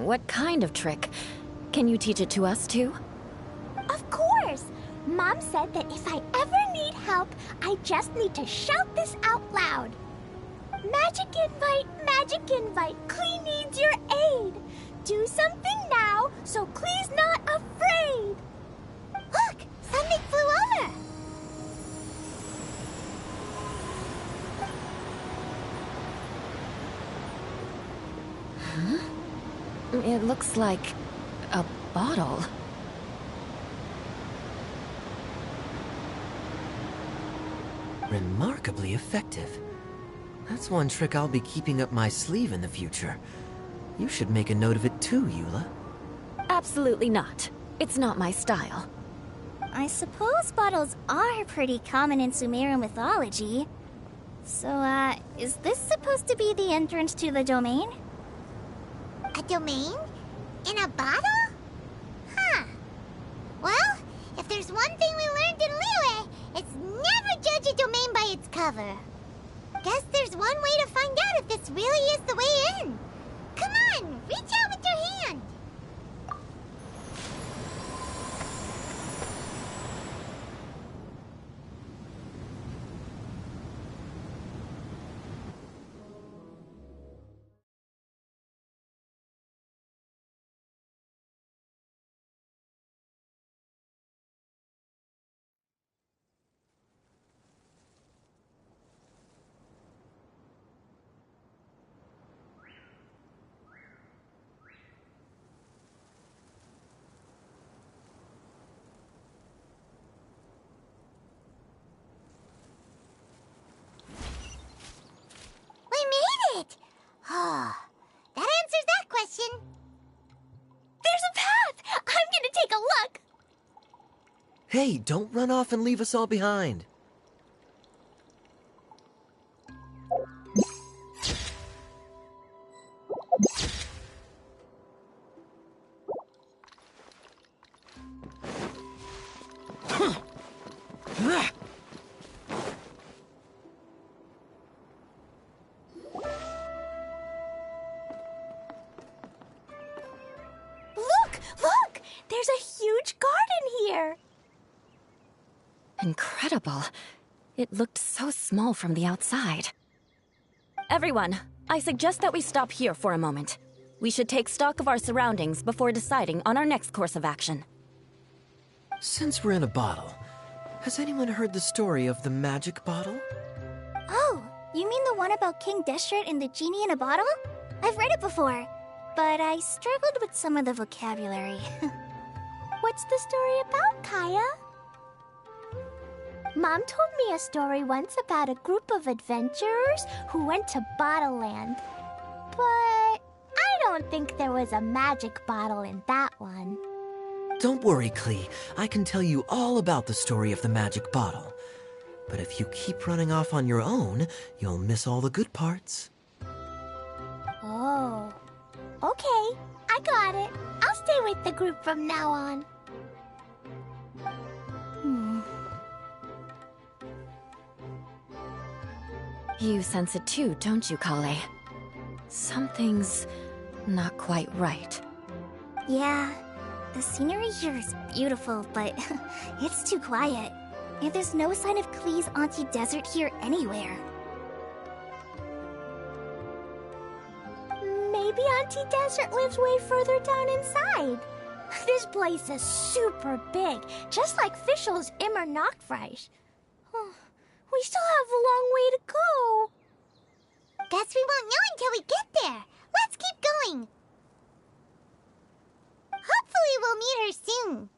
What kind of trick? Can you teach it to us too? Of course! Mom said that if I ever need help, I just need to shout this out loud. Magic invite, Klee needs your aid. Do something now so Klee's not afraid. Look, something flew over. It looks like a bottle. Remarkably effective. That's one trick I'll be keeping up my sleeve in the future. You should make a note of it too, Eula. Absolutely not. It's not my style. I suppose bottles are pretty common in Sumerian mythology. So, is this supposed to be the entrance to the domain? A domain? In a bottle? Huh. Well, if there's one thing we learned in Liyue, it's never judge a domain by its cover. Guess there's one way to find out if this really is the way in. Come on, reach out with your hand. That answers that question. There's a path! I'm gonna take a look! Hey, don't run off and leave us all behind. Incredible. It looked so small from the outside. Everyone, I suggest that we stop here for a moment. We should take stock of our surroundings before deciding on our next course of action. Since we're in a bottle, has anyone heard the story of the magic bottle? Oh, you mean the one about King Deshret and the genie in a bottle? I've read it before, but I struggled with some of the vocabulary. What's the story about, Kaya? Mom told me a story once about a group of adventurers who went to Bottle Land. But I don't think there was a magic bottle in that one. Don't worry, Klee. I can tell you all about the story of the magic bottle. But if you keep running off on your own, you'll miss all the good parts. Oh. Okay, I got it. I'll stay with the group from now on. You sense it too, don't you, Kale? Something's not quite right. Yeah, the scenery here is beautiful, but it's too quiet. And there's no sign of Klee's Auntie Desert here anywhere. Maybe Auntie Desert lives way further down inside. This place is super big, just like Fischl's Immer Nachtreich. We still have a long way to go. Guess we won't know until we get there. Let's keep going. Hopefully we'll meet her soon.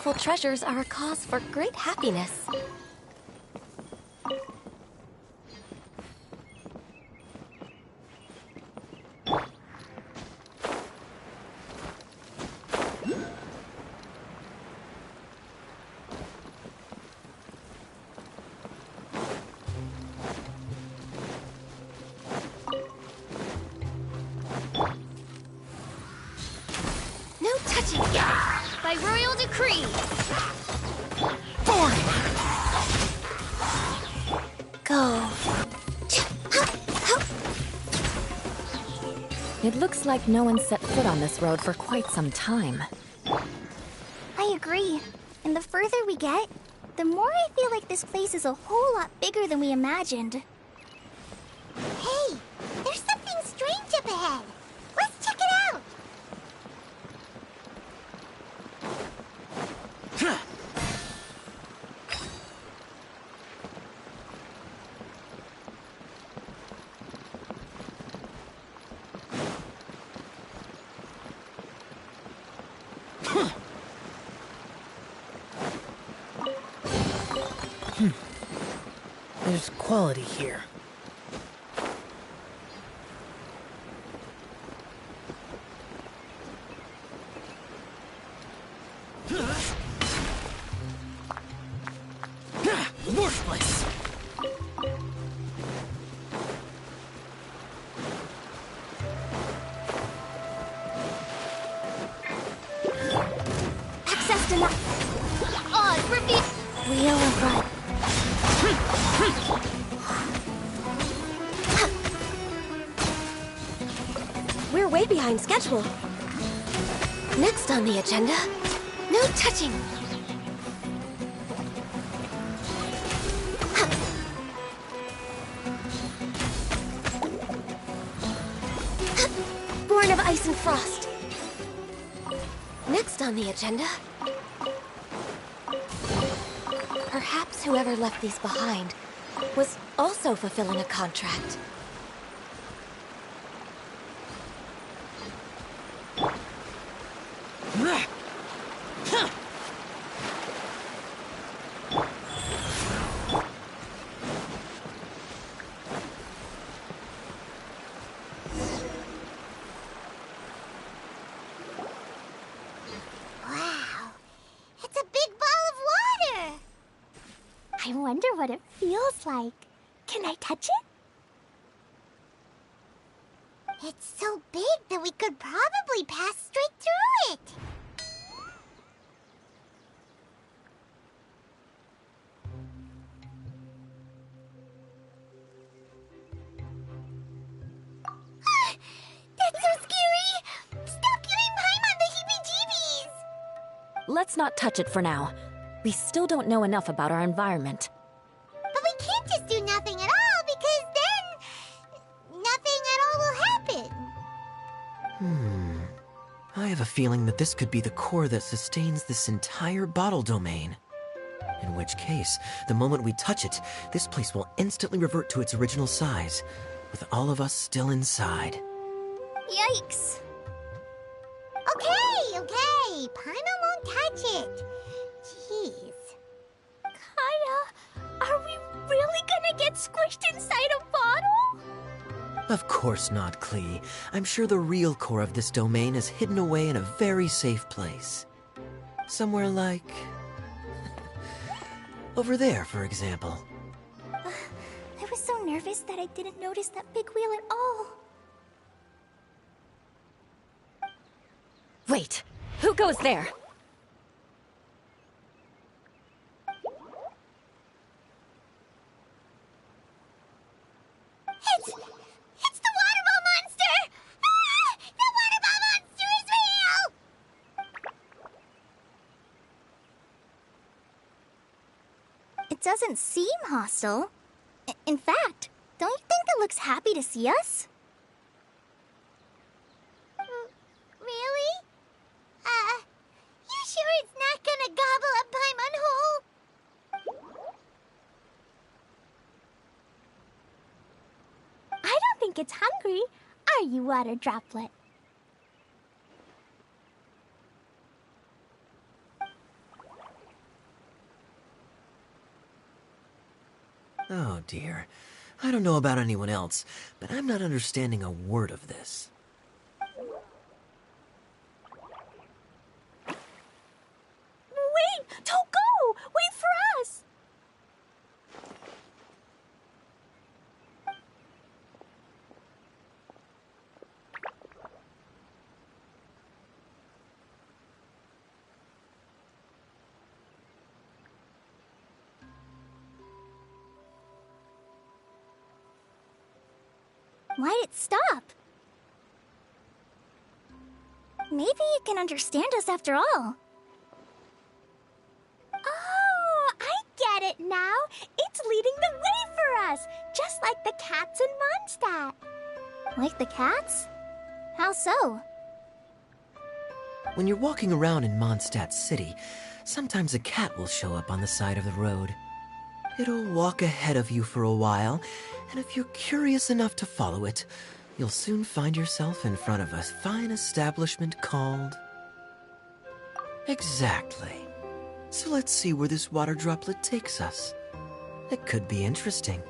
colorful treasures are a cause for great happiness. No touching! By royal decree! Go. It looks like no one set foot on this road for quite some time. I agree. And the further we get, the more I feel like this place is a whole lot bigger than we imagined. Hey, there's something strange up ahead. Let's check it out. There's quality here. Worthless! Access denied. Odd, repeat! Wheel of run. We're way behind schedule. Next on the agenda, no touching. Born of ice and frost. Next on the agenda, perhaps whoever left these behind was also fulfilling a contract. Wow, it's a big ball of water. I wonder what it feels like. Can I touch it? It's so big that we could probably pass straight through it. That's so scary! Stop giving Paimon the heebie-jeebies! Let's not touch it for now. We still don't know enough about our environment. But we can't just do nothing at all, because then nothing at all will happen. I have a feeling that this could be the core that sustains this entire bottle domain. In which case, the moment we touch it, this place will instantly revert to its original size, with all of us still inside. Yikes. Okay. Paimon won't touch it. Jeez. Kaya, are we really gonna get squished inside a bottle? Of course not, Klee. I'm sure the real core of this domain is hidden away in a very safe place. Somewhere like... over there, for example. I was so nervous that I didn't notice that big wheel at all. Wait, who goes there? It's the water ball monster! Ah! The water ball monster is real! It doesn't seem hostile. In fact, don't you think it looks happy to see us? Really? You sure it's not gonna gobble up Paimon whole? I don't think it's hungry. Are you, water droplet? dear. I don't know about anyone else, but I'm not understanding a word of this. Wait! Don't go! Wait for us! Why'd it stop? Maybe it can understand us after all. Oh, I get it now. It's leading the way for us, just like the cats in Mondstadt. Like the cats? How so? When you're walking around in Mondstadt City, sometimes a cat will show up on the side of the road. It'll walk ahead of you for a while, and if you're curious enough to follow it, you'll soon find yourself in front of a fine establishment called... Exactly. So let's see where this water droplet takes us. It could be interesting.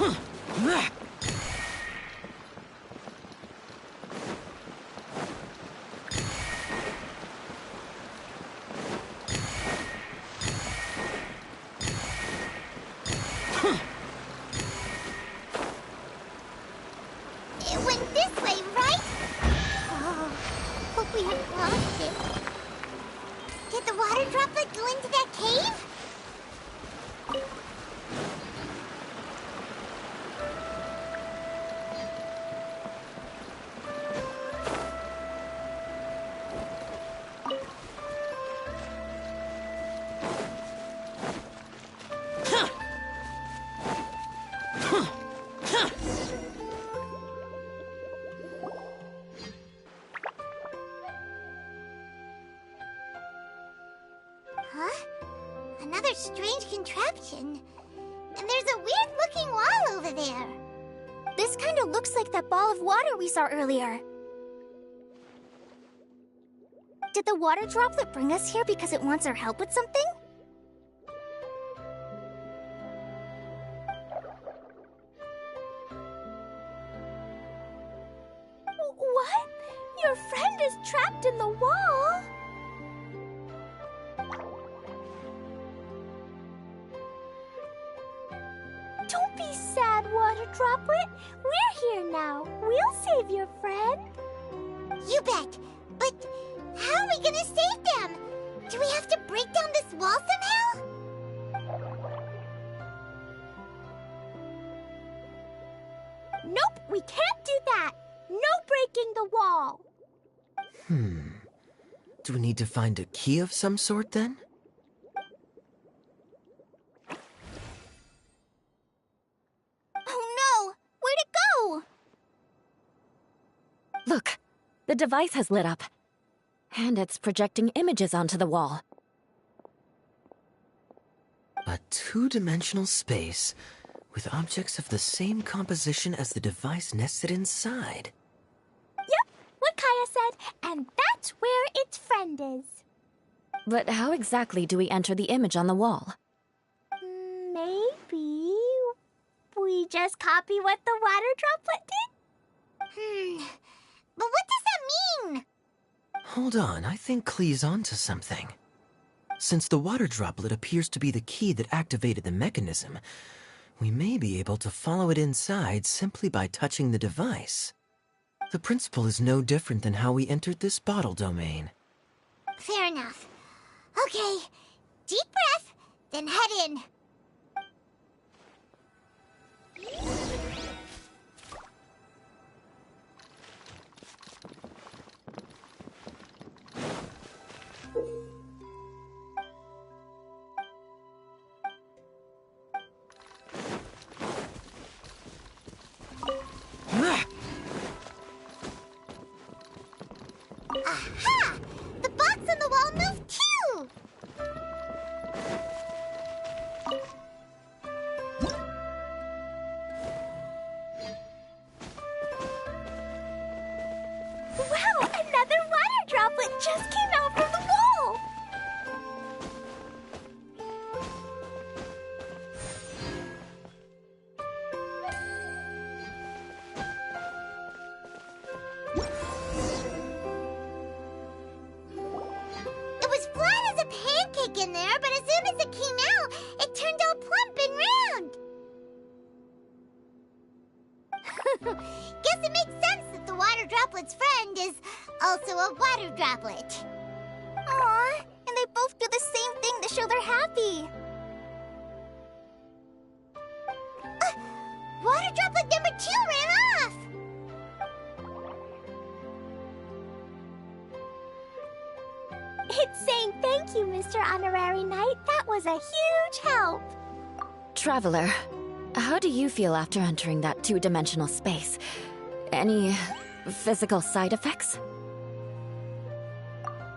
It went this way, right? Oh, hope we haven't lost it. Did the water droplet go into that cave? Huh? Another strange contraption. And there's a weird-looking wall over there. This kind of looks like that ball of water we saw earlier. Did the water droplet bring us here because it wants our help with something? What? Your friend is trapped in the wall? Don't be sad, Water Droplet. We're here now. We'll save your friend. You bet. But how are we gonna save them? Do we have to break down this wall somehow? Nope, we can't do that. No breaking the wall. Do we need to find a key of some sort then? Oh no! Where'd it go? Look, the device has lit up. And it's projecting images onto the wall. A two-dimensional space with objects of the same composition as the device nested inside. Yep, what Kaya said, and that's where its friend is. But how exactly do we enter the image on the wall? Maybe we just copy what the water droplet did? But what does that mean? Hold on, I think Klee's onto something. Since the water droplet appears to be the key that activated the mechanism, we may be able to follow it inside simply by touching the device. The principle is no different than how we entered this bottle domain. Fair enough. Okay, deep breath, then head in. Aha! The box on the wall moved too! Wow, another water droplet just came out from the wall! It was flat as a pancake in there, but as soon as it came out, it turned all plump and round. Guess it makes sense that the water droplet's friend is also a water droplet. Aw, and they both do the same thing to show they're happy. Water droplet number 2 ran off! It's saying thank you, Mr. Honorary Knight. That was a huge help. Traveler, how do you feel after entering that two-dimensional space? Any physical side effects?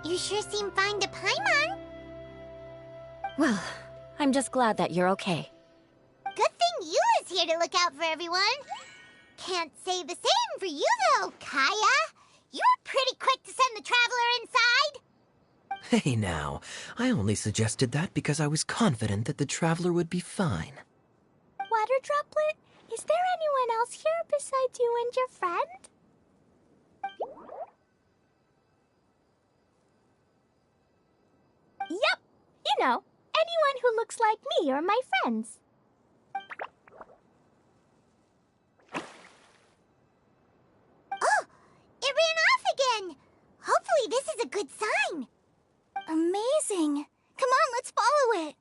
You sure seem fine to Paimon. Well, I'm just glad that you're okay. Good thing you is here to look out for everyone. Can't say the same for you, though, Kaya. You're pretty quick to send the traveler inside. Hey now, I only suggested that because I was confident that the traveler would be fine. Water droplet, Is there anyone else here besides you and your friend? Yep! You know, anyone who looks like me or my friends. Oh, it ran off again. Hopefully this is a good sign. Amazing. Come on, let's follow it.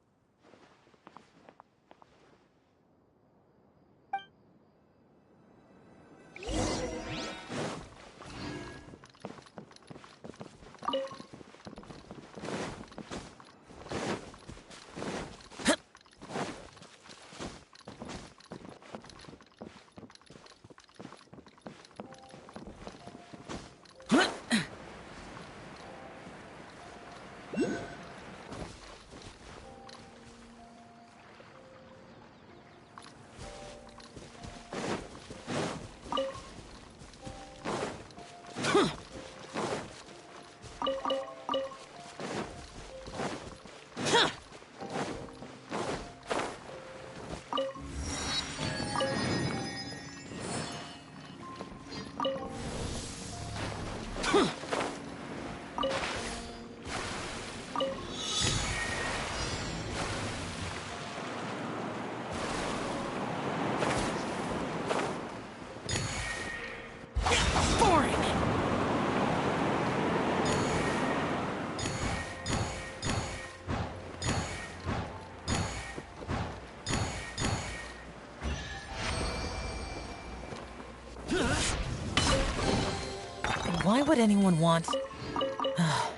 Why would anyone want...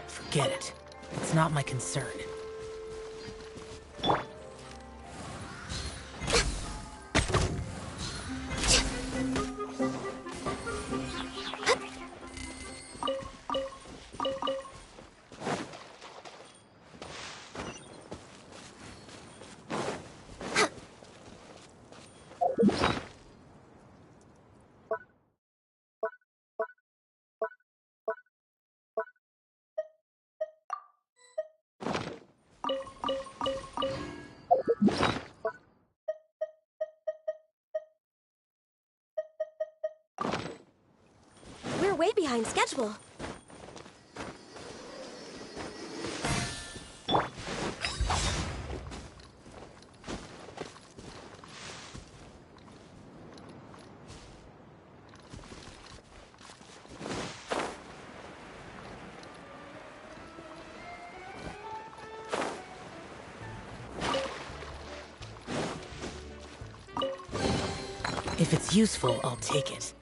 Forget it. It's not my concern. We're way behind schedule. If it's useful, I'll take it.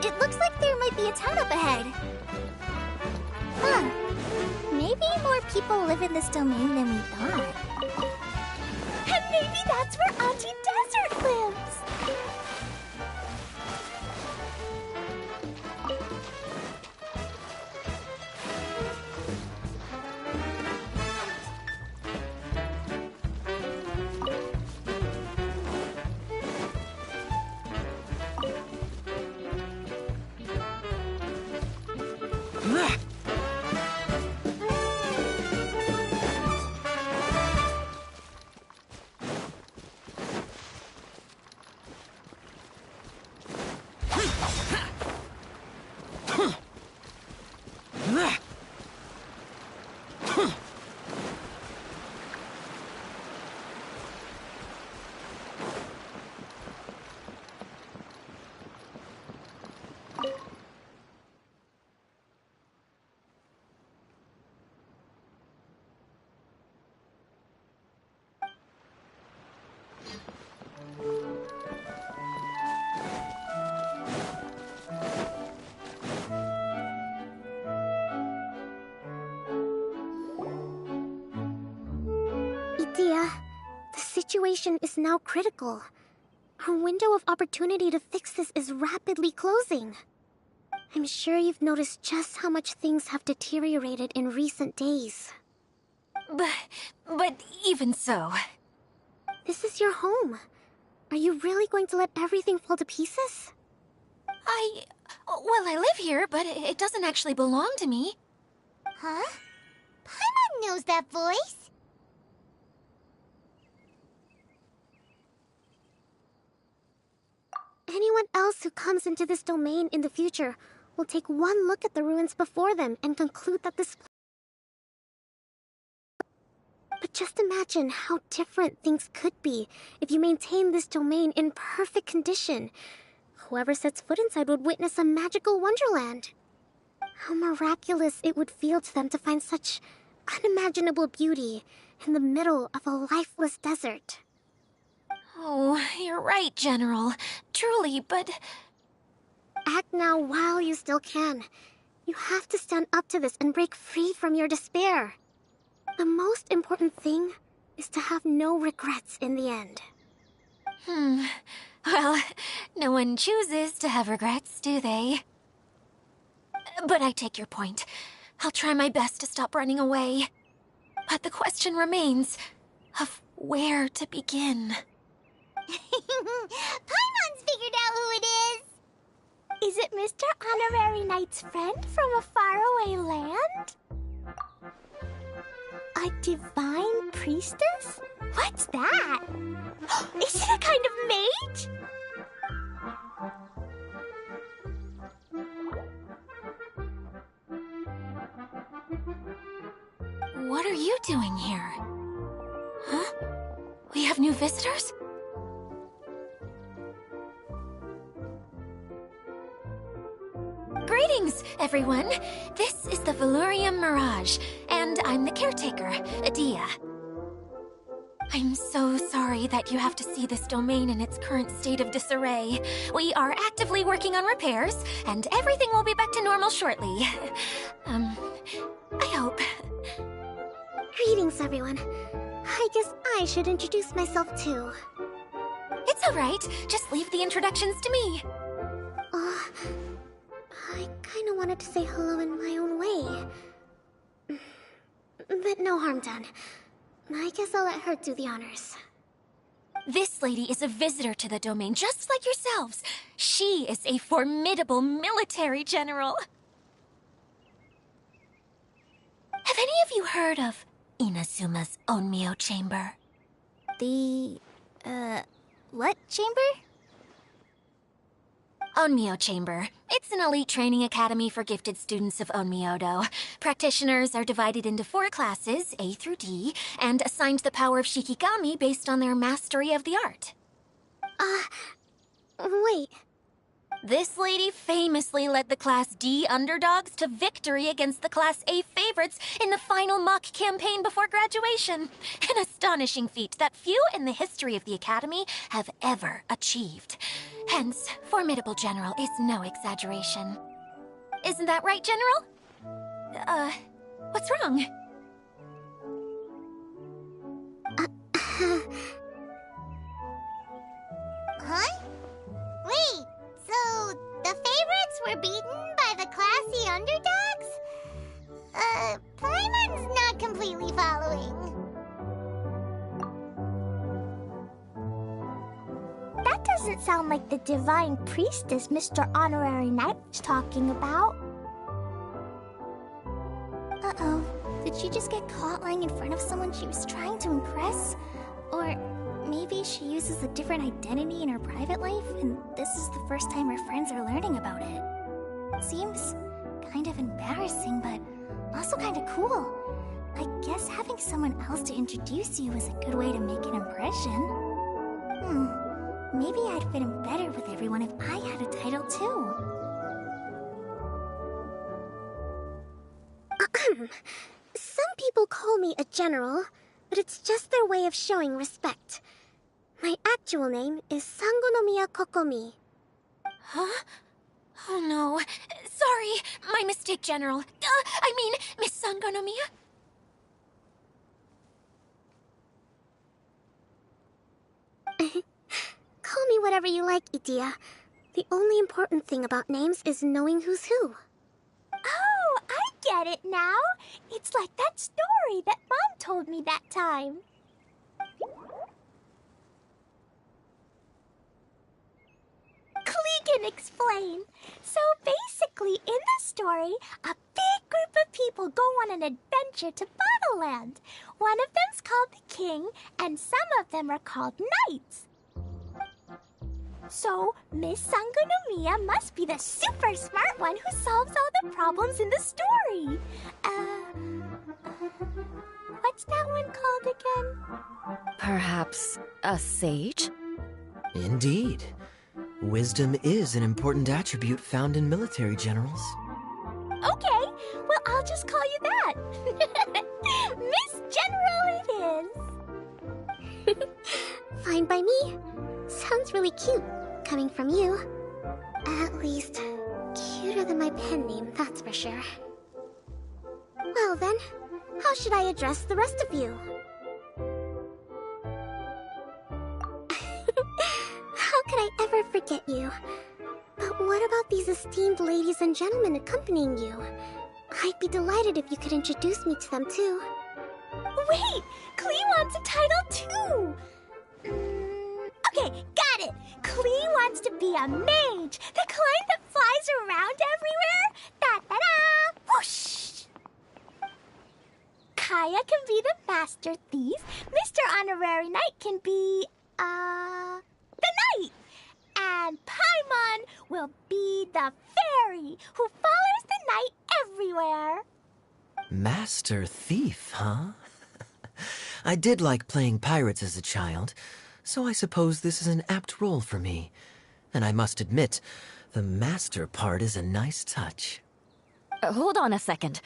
It looks like there might be a town up ahead. Huh. Maybe more people live in this domain than we thought. And maybe that's where Auntie Desert lives! Dia, the situation is now critical. Our window of opportunity to fix this is rapidly closing. I'm sure you've noticed just how much things have deteriorated in recent days. But even so... This is your home. Are you really going to let everything fall to pieces? Well, I live here, but it doesn't actually belong to me. Huh? Paimon knows that voice. Anyone else who comes into this domain in the future will take one look at the ruins before them and conclude that this... But just imagine how different things could be if you maintain this domain in perfect condition. Whoever sets foot inside would witness a magical wonderland. How miraculous it would feel to them to find such unimaginable beauty in the middle of a lifeless desert. Oh, you're right, General. Truly, but... Act now while you still can. You have to stand up to this and break free from your despair. The most important thing is to have no regrets in the end. Well, no one chooses to have regrets, do they? But I take your point. I'll try my best to stop running away. But the question remains of where to begin. Paimon's figured out who it is. Is it Mr. Honorary Knight's friend from a faraway land? A divine priestess? What's that? Is it a kind of mage? What are you doing here? Huh? We have new visitors? Greetings, everyone. This is the Valurium Mirage, and I'm the caretaker, Adia. I'm so sorry that you have to see this domain in its current state of disarray. We are actively working on repairs, and everything will be back to normal shortly. I hope. Greetings, everyone. I guess I should introduce myself too. It's alright. Just leave the introductions to me. I kinda wanted to say hello in my own way. But no harm done. I guess I'll let her do the honors. This lady is a visitor to the domain, just like yourselves. She is a formidable military general. Have any of you heard of Inazuma's Onmyo Chamber? The... what chamber? Onmyo Chamber. It's an elite training academy for gifted students of Onmyodo. Practitioners are divided into 4 classes, A through D, and assigned the power of Shikigami based on their mastery of the art. Wait. This lady famously led the Class D underdogs to victory against the Class A favorites in the final mock campaign before graduation. An astonishing feat that few in the history of the Academy have ever achieved. Hence, formidable general is no exaggeration. Isn't that right, General? What's wrong? Huh? Wait, so the favorites were beaten by the classy underdogs? Paimon's not completely following. That doesn't sound like the divine priestess Mr. Honorary Knight was talking about. Uh-oh. Did she just get caught lying in front of someone she was trying to impress? Or maybe she uses a different identity in her private life, and this is the first time her friends are learning about it. Seems kind of embarrassing, but also kind of cool. I guess having someone else to introduce you is a good way to make an impression. Maybe I'd fit in better with everyone if I had a title too. Some people call me a general, but it's just their way of showing respect. My actual name is Sangonomiya Kokomi. Huh? Oh no. Sorry, my mistake, General. I mean, Miss Sangonomiya? Call me whatever you like, Idia. The only important thing about names is knowing who's who. Oh, I get it now. It's like that story that Mom told me that time. Klee can explain. So basically, in the story, a big group of people go on an adventure to Bottleland. One of them's called the King, and some of them are called Knights. So, Miss Sangonomiya must be the super smart one who solves all the problems in the story. What's that one called again? Perhaps a sage? Indeed. Wisdom is an important attribute found in military generals. Okay, well, I'll just call you that. Miss General it is. Fine by me. Sounds really cute, coming from you. At least, cuter than my pen name, that's for sure. Well then, how should I address the rest of you? How could I ever forget you? But what about these esteemed ladies and gentlemen accompanying you? I'd be delighted if you could introduce me to them too. Wait, Klee wants a title too. Okay, got it. Klee wants to be a mage, the kind that flies around everywhere. Da-da-da! Whoosh! Kaya can be the master thief. Mr. Honorary Knight can be, the knight. And Paimon will be the fairy who follows the knight everywhere. Master Thief, huh? I did like playing pirates as a child, so I suppose this is an apt role for me. And I must admit, the master part is a nice touch. Hold on a second.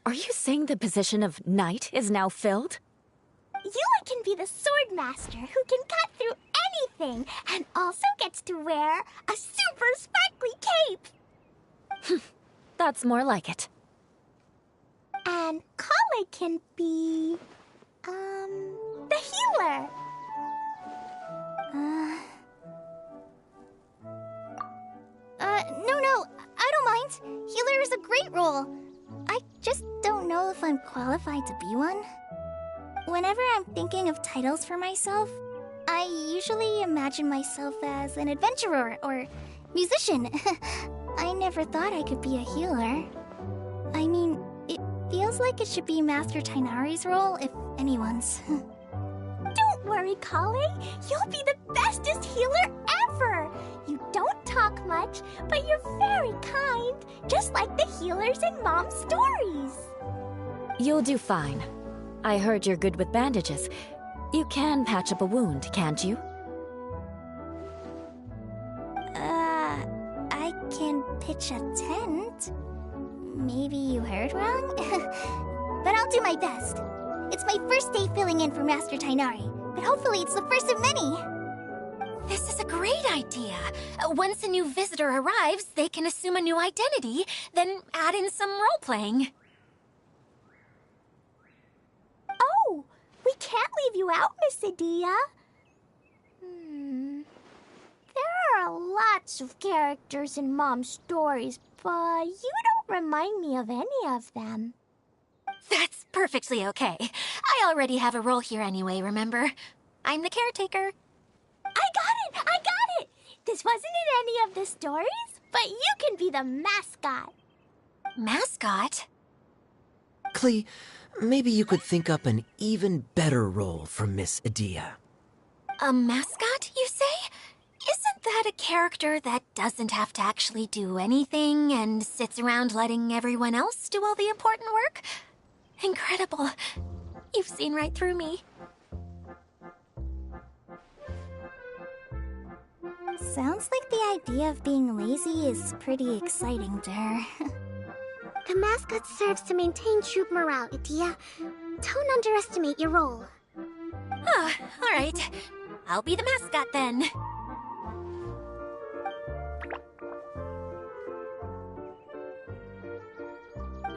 Are you saying the position of knight is now filled? Eula can be the sword master who can cut through anything and also gets to wear a super sparkly cape. That's more like it. And Kale can be, the healer. No, I don't mind. Healer is a great role. I just don't know if I'm qualified to be one. Whenever I'm thinking of titles for myself, I usually imagine myself as an adventurer or musician. I never thought I could be a healer. I mean, it feels like it should be Master Tainari's role, if anyone's. Don't worry, Kale. You'll be the bestest healer ever. You don't talk much, but you're very kind, just like the healers in Mom's stories. You'll do fine. I heard you're good with bandages. You can patch up a wound, can't you? I can pitch a tent. Maybe you heard wrong? But I'll do my best. It's my first day filling in for Master Tainari, but hopefully it's the first of many. This is a great idea. Once a new visitor arrives, they can assume a new identity, then add in some role-playing. Oh, we can't leave you out, Miss Adia. There are lots of characters in Mom's stories, but you don't remind me of any of them. That's perfectly okay. I already have a role here anyway, remember? I'm the caretaker. I got it! This wasn't in any of the stories, but you can be the mascot. Mascot? Klee, maybe you could think up an even better role for Miss Adia. A mascot, you say? Isn't that a character that doesn't have to actually do anything and sits around letting everyone else do all the important work? Incredible. You've seen right through me. Sounds like the idea of being lazy is pretty exciting to her. The mascot serves to maintain troop morale, Adia. Don't underestimate your role. Ah, all right. I'll be the mascot then.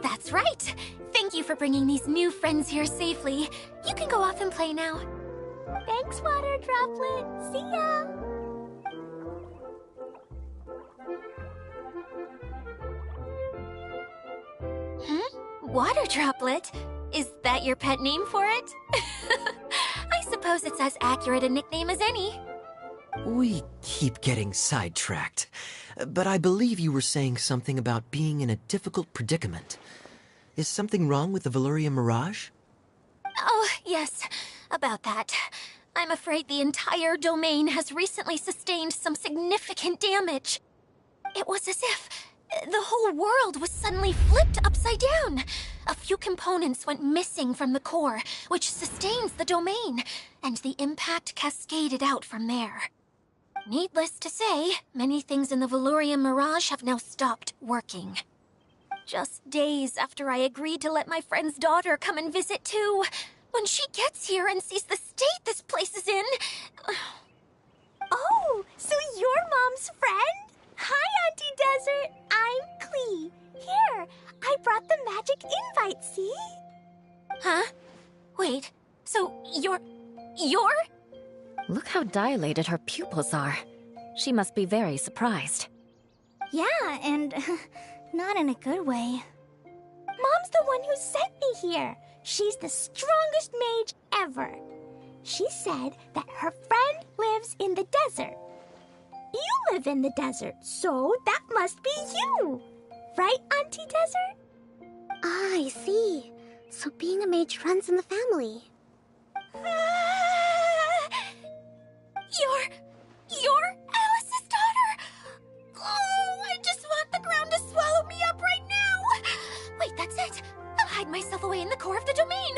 That's right. Thank you for bringing these new friends here safely. You can go off and play now. Thanks, Water Droplet. See ya! Water Droplet? Is that your pet name for it? I suppose it's as accurate a nickname as any. We keep getting sidetracked. But I believe you were saying something about being in a difficult predicament. Is something wrong with the Veluria Mirage? Oh, yes, about that. I'm afraid the entire domain has recently sustained some significant damage. It was as if the whole world was suddenly flipped upside down. A few components went missing from the core, which sustains the domain, and the impact cascaded out from there. Needless to say, many things in the Veluria Mirage have now stopped working. Just days after I agreed to let my friend's daughter come and visit too. When she gets here and sees the state this place is in... Oh, so you're Mom's friend? Hi, Auntie Desert. I'm Klee. Here, I brought the magic invite, see? Huh? Wait, so you're... Look how dilated her pupils are. She must be very surprised. Yeah, and not in a good way. Mom's the one who sent me here. She's the strongest mage ever. She said that her friend lives in the desert. You live in the desert, so that must be you. Right, Auntie Desert? Ah, I see. So being a mage runs in the family. You're Alice's daughter! Oh, I just want the ground to swallow me up right now! Wait, that's it! I'll hide myself away in the core of the domain!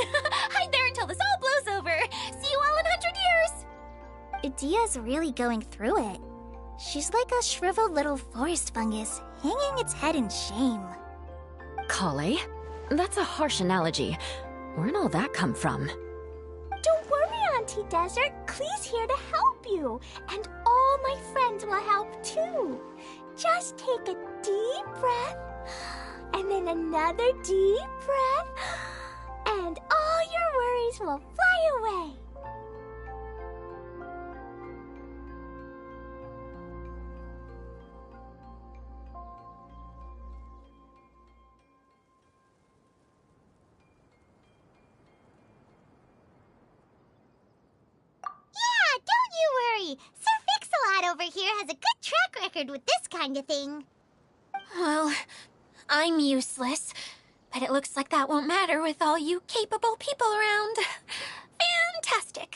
Hide there until this all blows over! See you all in 100 years! Idia's really going through it. She's like a shriveled little forest fungus, hanging its head in shame. Kale? That's a harsh analogy. Where'd all that come from? Don't worry, Auntie Desert. Klee's here to help you. And all my friends will help too. Just take a deep breath, and then another deep breath, and all your worries will fly away. Yeah, don't you worry. Sir Fix-a-Lot over here has a good track record with this kind of thing. Well, I'm useless, but it looks like that won't matter with all you capable people around. Fantastic!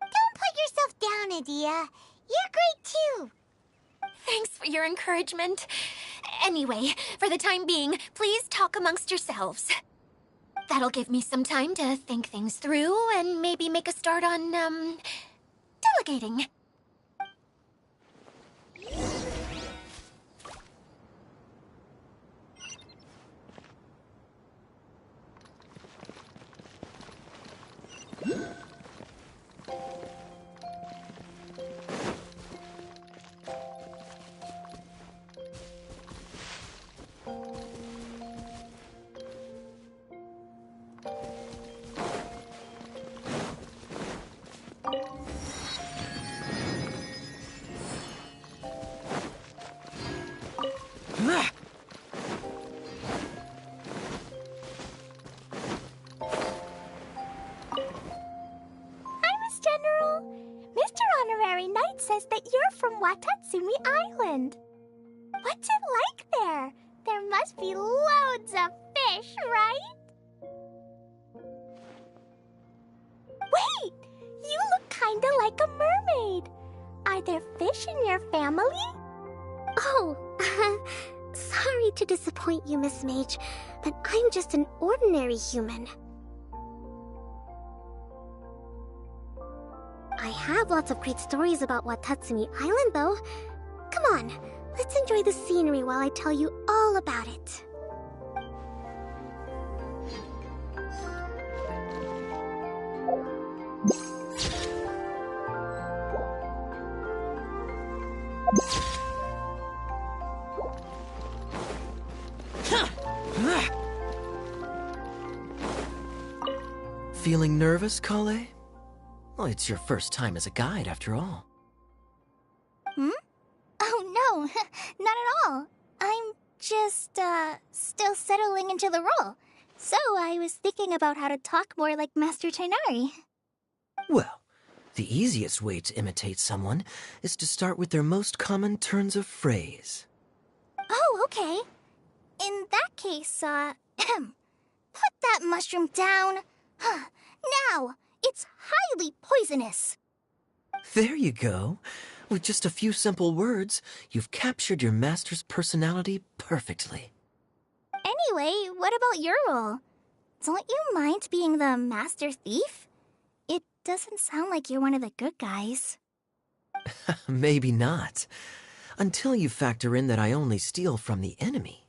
Don't put yourself down, Idia. You're great too. Thanks for your encouragement. Anyway, for the time being, please talk amongst yourselves. That'll give me some time to think things through and maybe make a start on, delegating. Knight says that you're from Watatsumi Island. What's it like there? There must be loads of fish, right? Wait! You look kinda like a mermaid. Are there fish in your family? Oh, sorry to disappoint you, Miss Mage, but I'm just an ordinary human. I have lots of great stories about Watatsumi Island, though. Come on, let's enjoy the scenery while I tell you all about it. Feeling nervous, Kale? Well, it's your first time as a guide, after all. Hmm? Oh, no, not at all. I'm just, still settling into the role. So I was thinking about how to talk more like Master Tighnari. Well, the easiest way to imitate someone is to start with their most common turns of phrase. Oh, okay. In that case, put that mushroom down. Now, it's highly poisonous. There you go. With just a few simple words, you've captured your master's personality perfectly. Anyway, what about your role? Don't you mind being the master thief? It doesn't sound like you're one of the good guys. Maybe not. Until you factor in that I only steal from the enemy.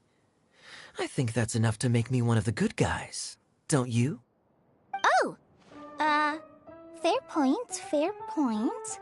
I think that's enough to make me one of the good guys. Don't you? Oh! Fair point, fair point.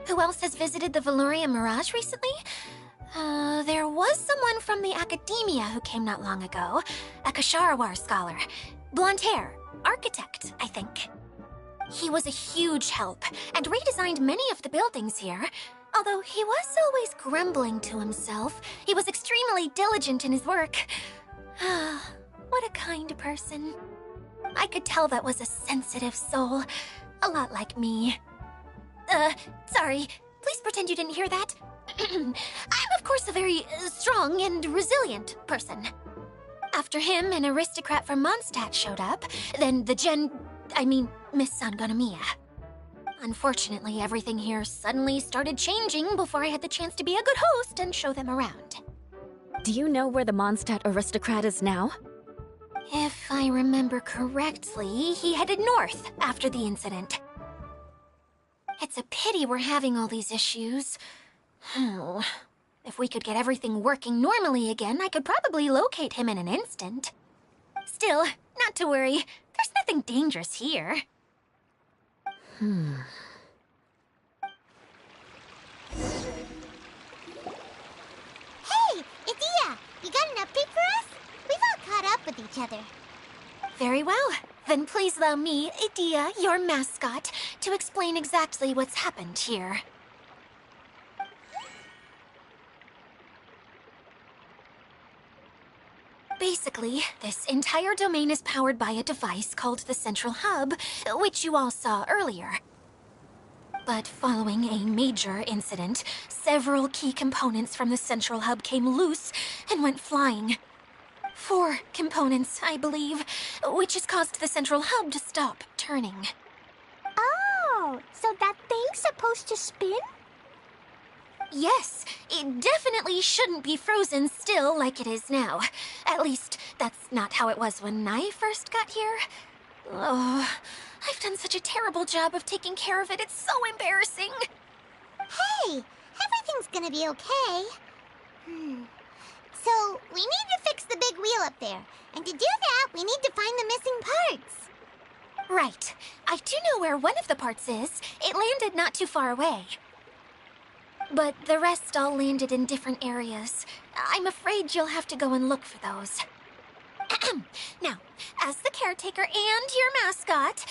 Who else has visited the Valoria Mirage recently? There was someone from the academia who came not long ago. A Kasharawar scholar. Blonde hair. Architect, I think. He was a huge help, and redesigned many of the buildings here. Although he was always grumbling to himself, he was extremely diligent in his work. What a kind person. I could tell that was a sensitive soul. A lot like me. Sorry. Please pretend you didn't hear that. I'm, of course, a very strong and resilient person. After him, an aristocrat from Mondstadt showed up. Then Miss Sangonomiya. Unfortunately, everything here suddenly started changing before I had the chance to be a good host and show them around. Do you know where the Mondstadt aristocrat is now? If I remember correctly, he headed north after the incident. It's a pity we're having all these issues. If we could get everything working normally again, I could probably locate him in an instant. Still, not to worry. There's nothing dangerous here. Hey, Idia! You got an update for us? We've all caught up with each other. Very well. Then please allow me, Idia, your mascot, to explain exactly what's happened here. Basically, this entire domain is powered by a device called the Central Hub, which you all saw earlier. But following a major incident, several key components from the Central Hub came loose and went flying. 4 components, I believe, which has caused the Central Hub to stop turning. Oh, so that thing's supposed to spin? Yes, it definitely shouldn't be frozen still like it is now. At least, that's not how it was when I first got here. Oh, I've done such a terrible job of taking care of it, it's so embarrassing. Hey, everything's gonna be okay. So, we need to fix the big wheel up there. And to do that, we need to find the missing parts. Right. I do know where one of the parts is. It landed not too far away. But the rest all landed in different areas. I'm afraid you'll have to go and look for those. Now, as the caretaker and your mascot,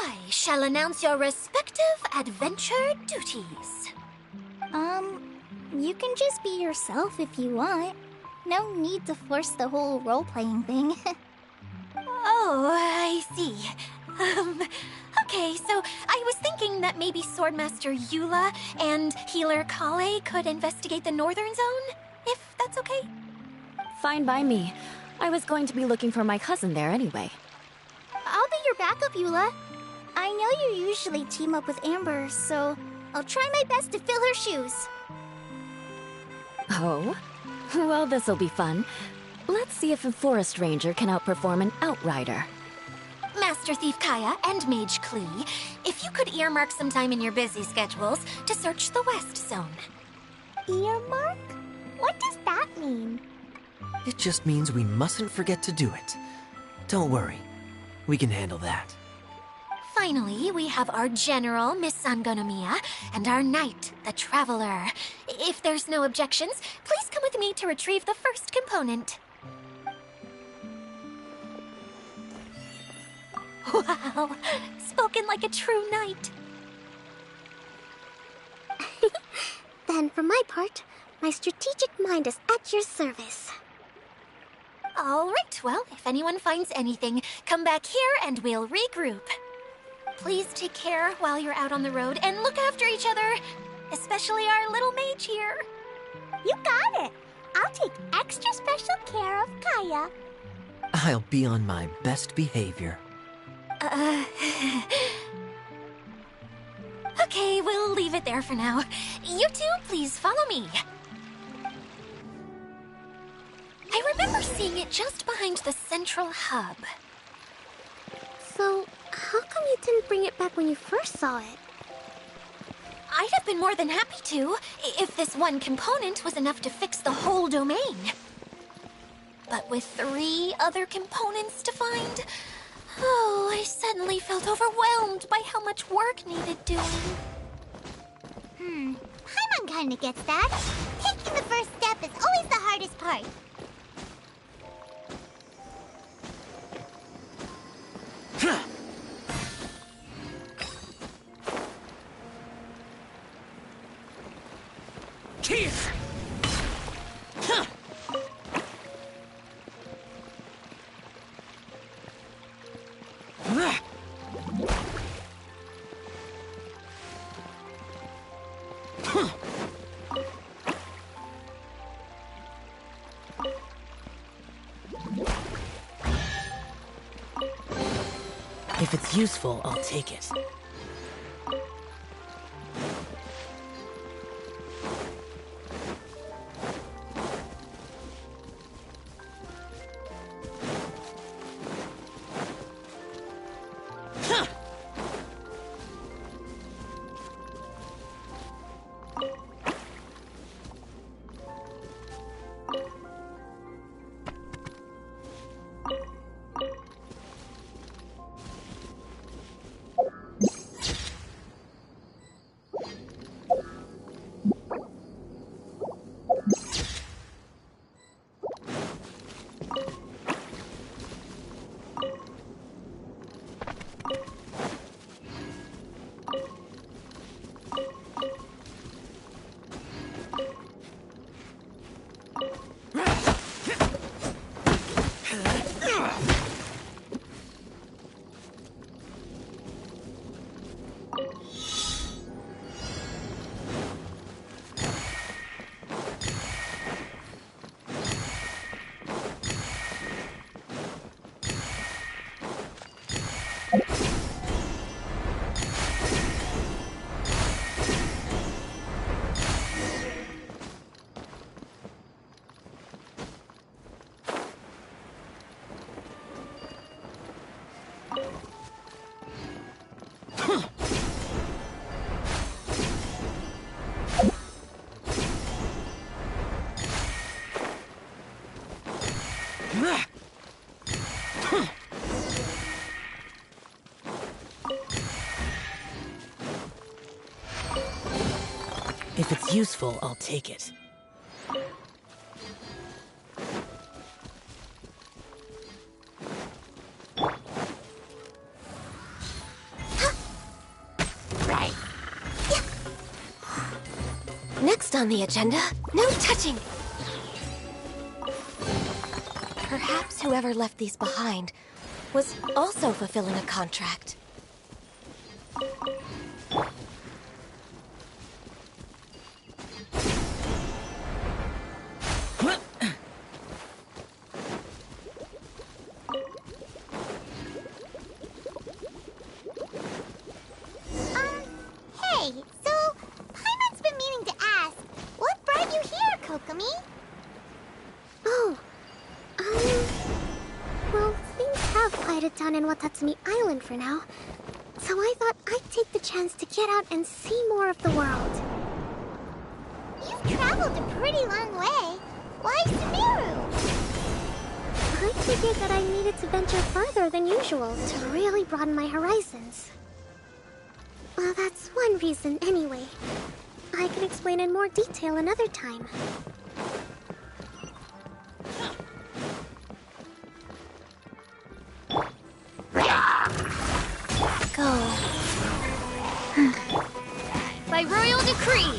I shall announce your respective adventure duties. You can just be yourself if you want. No need to force the whole role-playing thing. Oh, I see. Okay, so I was thinking that maybe Swordmaster Eula and Healer Kale could investigate the northern zone, if that's okay? Fine by me. I was going to be looking for my cousin there anyway. I'll be your backup, Eula. I know you usually team up with Amber, so I'll try my best to fill her shoes. Oh? Well, this'll be fun. Let's see if a forest ranger can outperform an outrider. Master Master Thief Kaya and Mage Klee, if you could earmark some time in your busy schedules to search the West Zone. Earmark? What does that mean? It just means we mustn't forget to do it. Don't worry. We can handle that. Finally, we have our General, Miss Sangonomiya, and our Knight, the Traveler. If there's no objections, please come with me to retrieve the first component. Wow, spoken like a true knight. Then, for my part, my strategic mind is at your service. All right, well, if anyone finds anything, come back here and we'll regroup. Please take care while you're out on the road and look after each other, especially our little mage here. You got it. I'll take extra special care of Kaya. I'll be on my best behavior. Okay, we'll leave it there for now. You two, please follow me. I remember seeing it just behind the central hub. So, how come you didn't bring it back when you first saw it? I'd have been more than happy to, if this one component was enough to fix the whole domain. But with 3 other components to find, oh, I suddenly felt overwhelmed by how much work needed doing. Paimon kinda gets that. Taking the first step is always the hardest part. Here! If it's useful, I'll take it. If it's useful, I'll take it. Next on the agenda, no touching! Perhaps whoever left these behind was also fulfilling a contract. Hey, so Paimon's been meaning to ask, what brought you here, Kokomi? Oh, well, things have quieted down in Watatsumi Island for now, so I thought I'd take the chance to get out and see more of the world. You've traveled a pretty long way. Why Sumeru? I figured that I needed to venture further than usual to really broaden my horizons. Well, that's one reason anyway. I can explain in more detail another time. Go. By royal decree.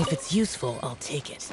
If it's useful, I'll take it.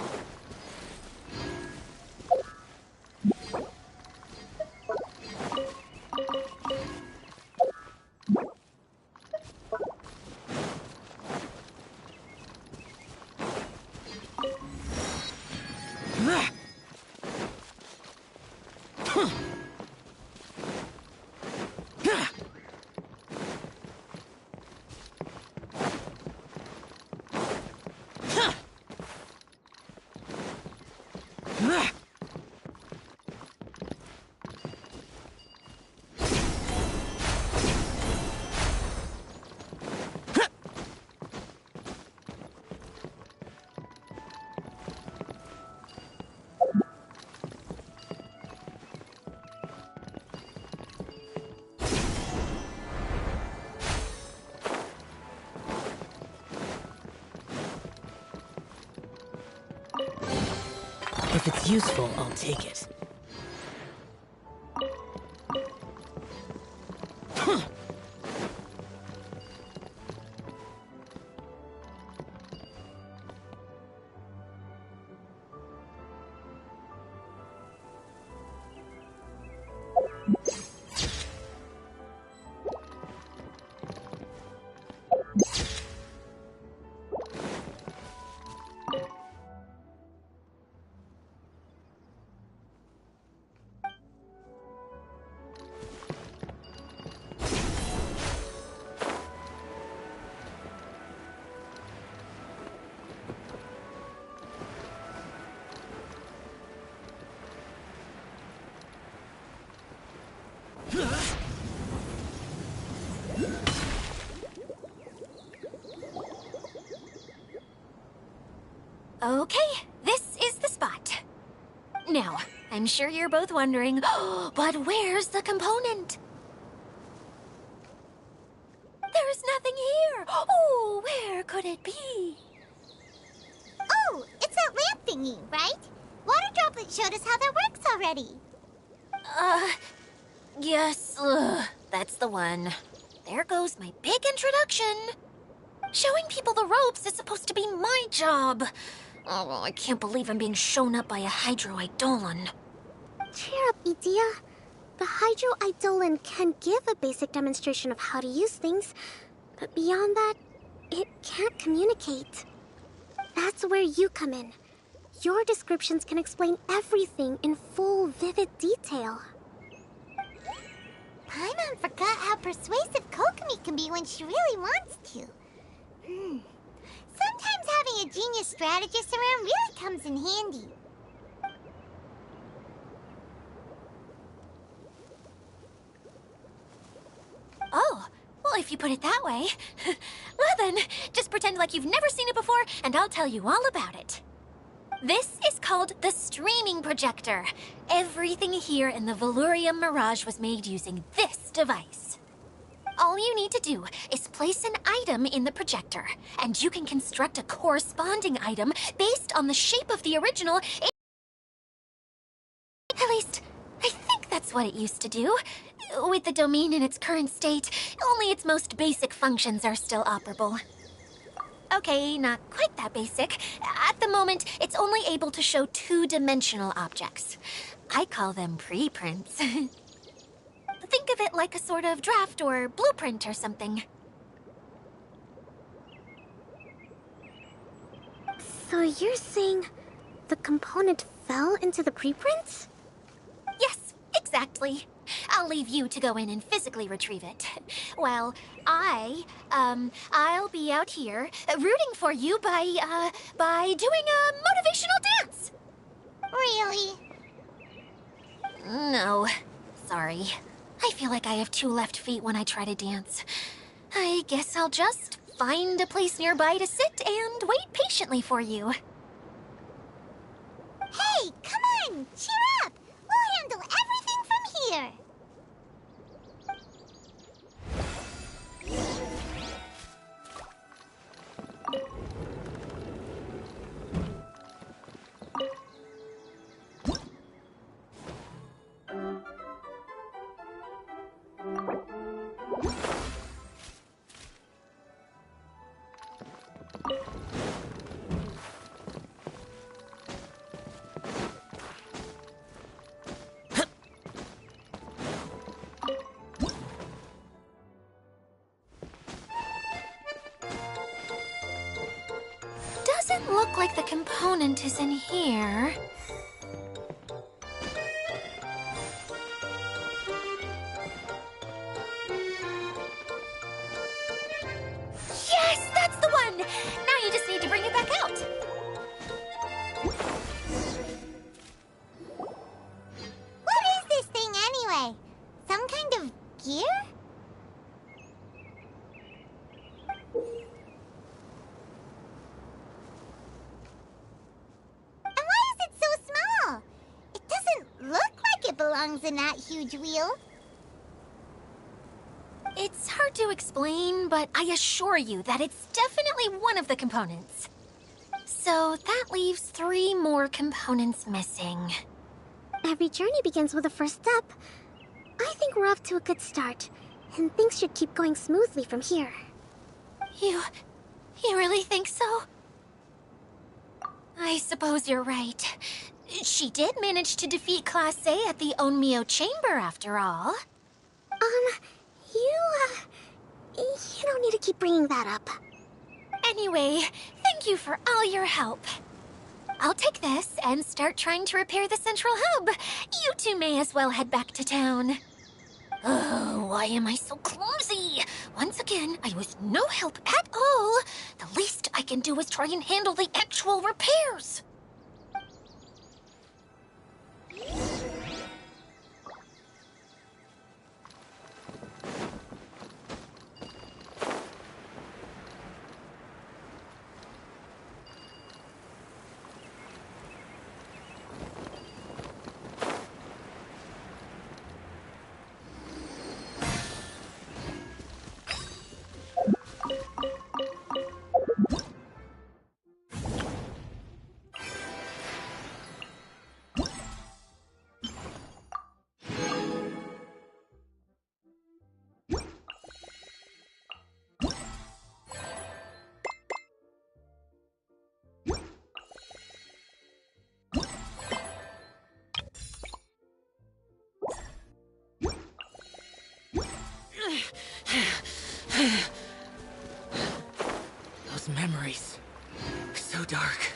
If it's useful, I'll take it. Okay, this is the spot. Now, I'm sure you're both wondering, but where's the component? There's nothing here. Oh, where could it be? Oh, it's that lamp thingy, right? Water Droplet showed us how that works already. Yes, that's the one. There goes my big introduction. Showing people the ropes is supposed to be my job. Oh, I can't believe I'm being shown up by a Hydro Eidolon. Cheer up, Idia. The Hydro Eidolon can give a basic demonstration of how to use things, but beyond that, it can't communicate. That's where you come in. Your descriptions can explain everything in full, vivid detail. Paimon forgot how persuasive Kokomi can be when she really wants to. Sometimes having a genius strategist around really comes in handy. Oh, well, if you put it that way. Well then, just pretend like you've never seen it before, and I'll tell you all about it. This is called the streaming projector. Everything here in the Valurium Mirage was made using this device. All you need to do is place an item in the projector, and you can construct a corresponding item based on the shape of the original. At least, I think that's what it used to do. With the domain in its current state, only its most basic functions are still operable. Okay, not quite that basic. At the moment, it's only able to show two-dimensional objects. I call them preprints. Think of it like a sort of draft or blueprint or something. So you're saying the component fell into the preprints? Yes, exactly. I'll leave you to go in and physically retrieve it. While I'll be out here rooting for you by doing a motivational dance. Really? No, sorry. I feel like I have 2 left feet when I try to dance. I guess I'll just find a place nearby to sit and wait patiently for you. Hey, come on! Cheer up! We'll handle everything from here! Doesn't look like the component is in here. Yes, that's the one! Now you just need to bring it back out. What is this thing anyway? Some kind of gear? And why is it so small? It doesn't look like it belongs in that huge wheel. It's hard to explain, but I assure you that it's definitely one of the components. So that leaves 3 more components missing. Every journey begins with a first step. I think we're off to a good start, and things should keep going smoothly from here. You really think so? I suppose you're right. She did manage to defeat Class A at the Onmyo Chamber, after all. You don't need to keep bringing that up. Anyway, thank you for all your help. I'll take this and start trying to repair the central hub. You two may as well head back to town. Oh, why am I so clumsy? Once again, I was no help at all. The least I can do is try and handle the actual repairs. Those memories. So dark.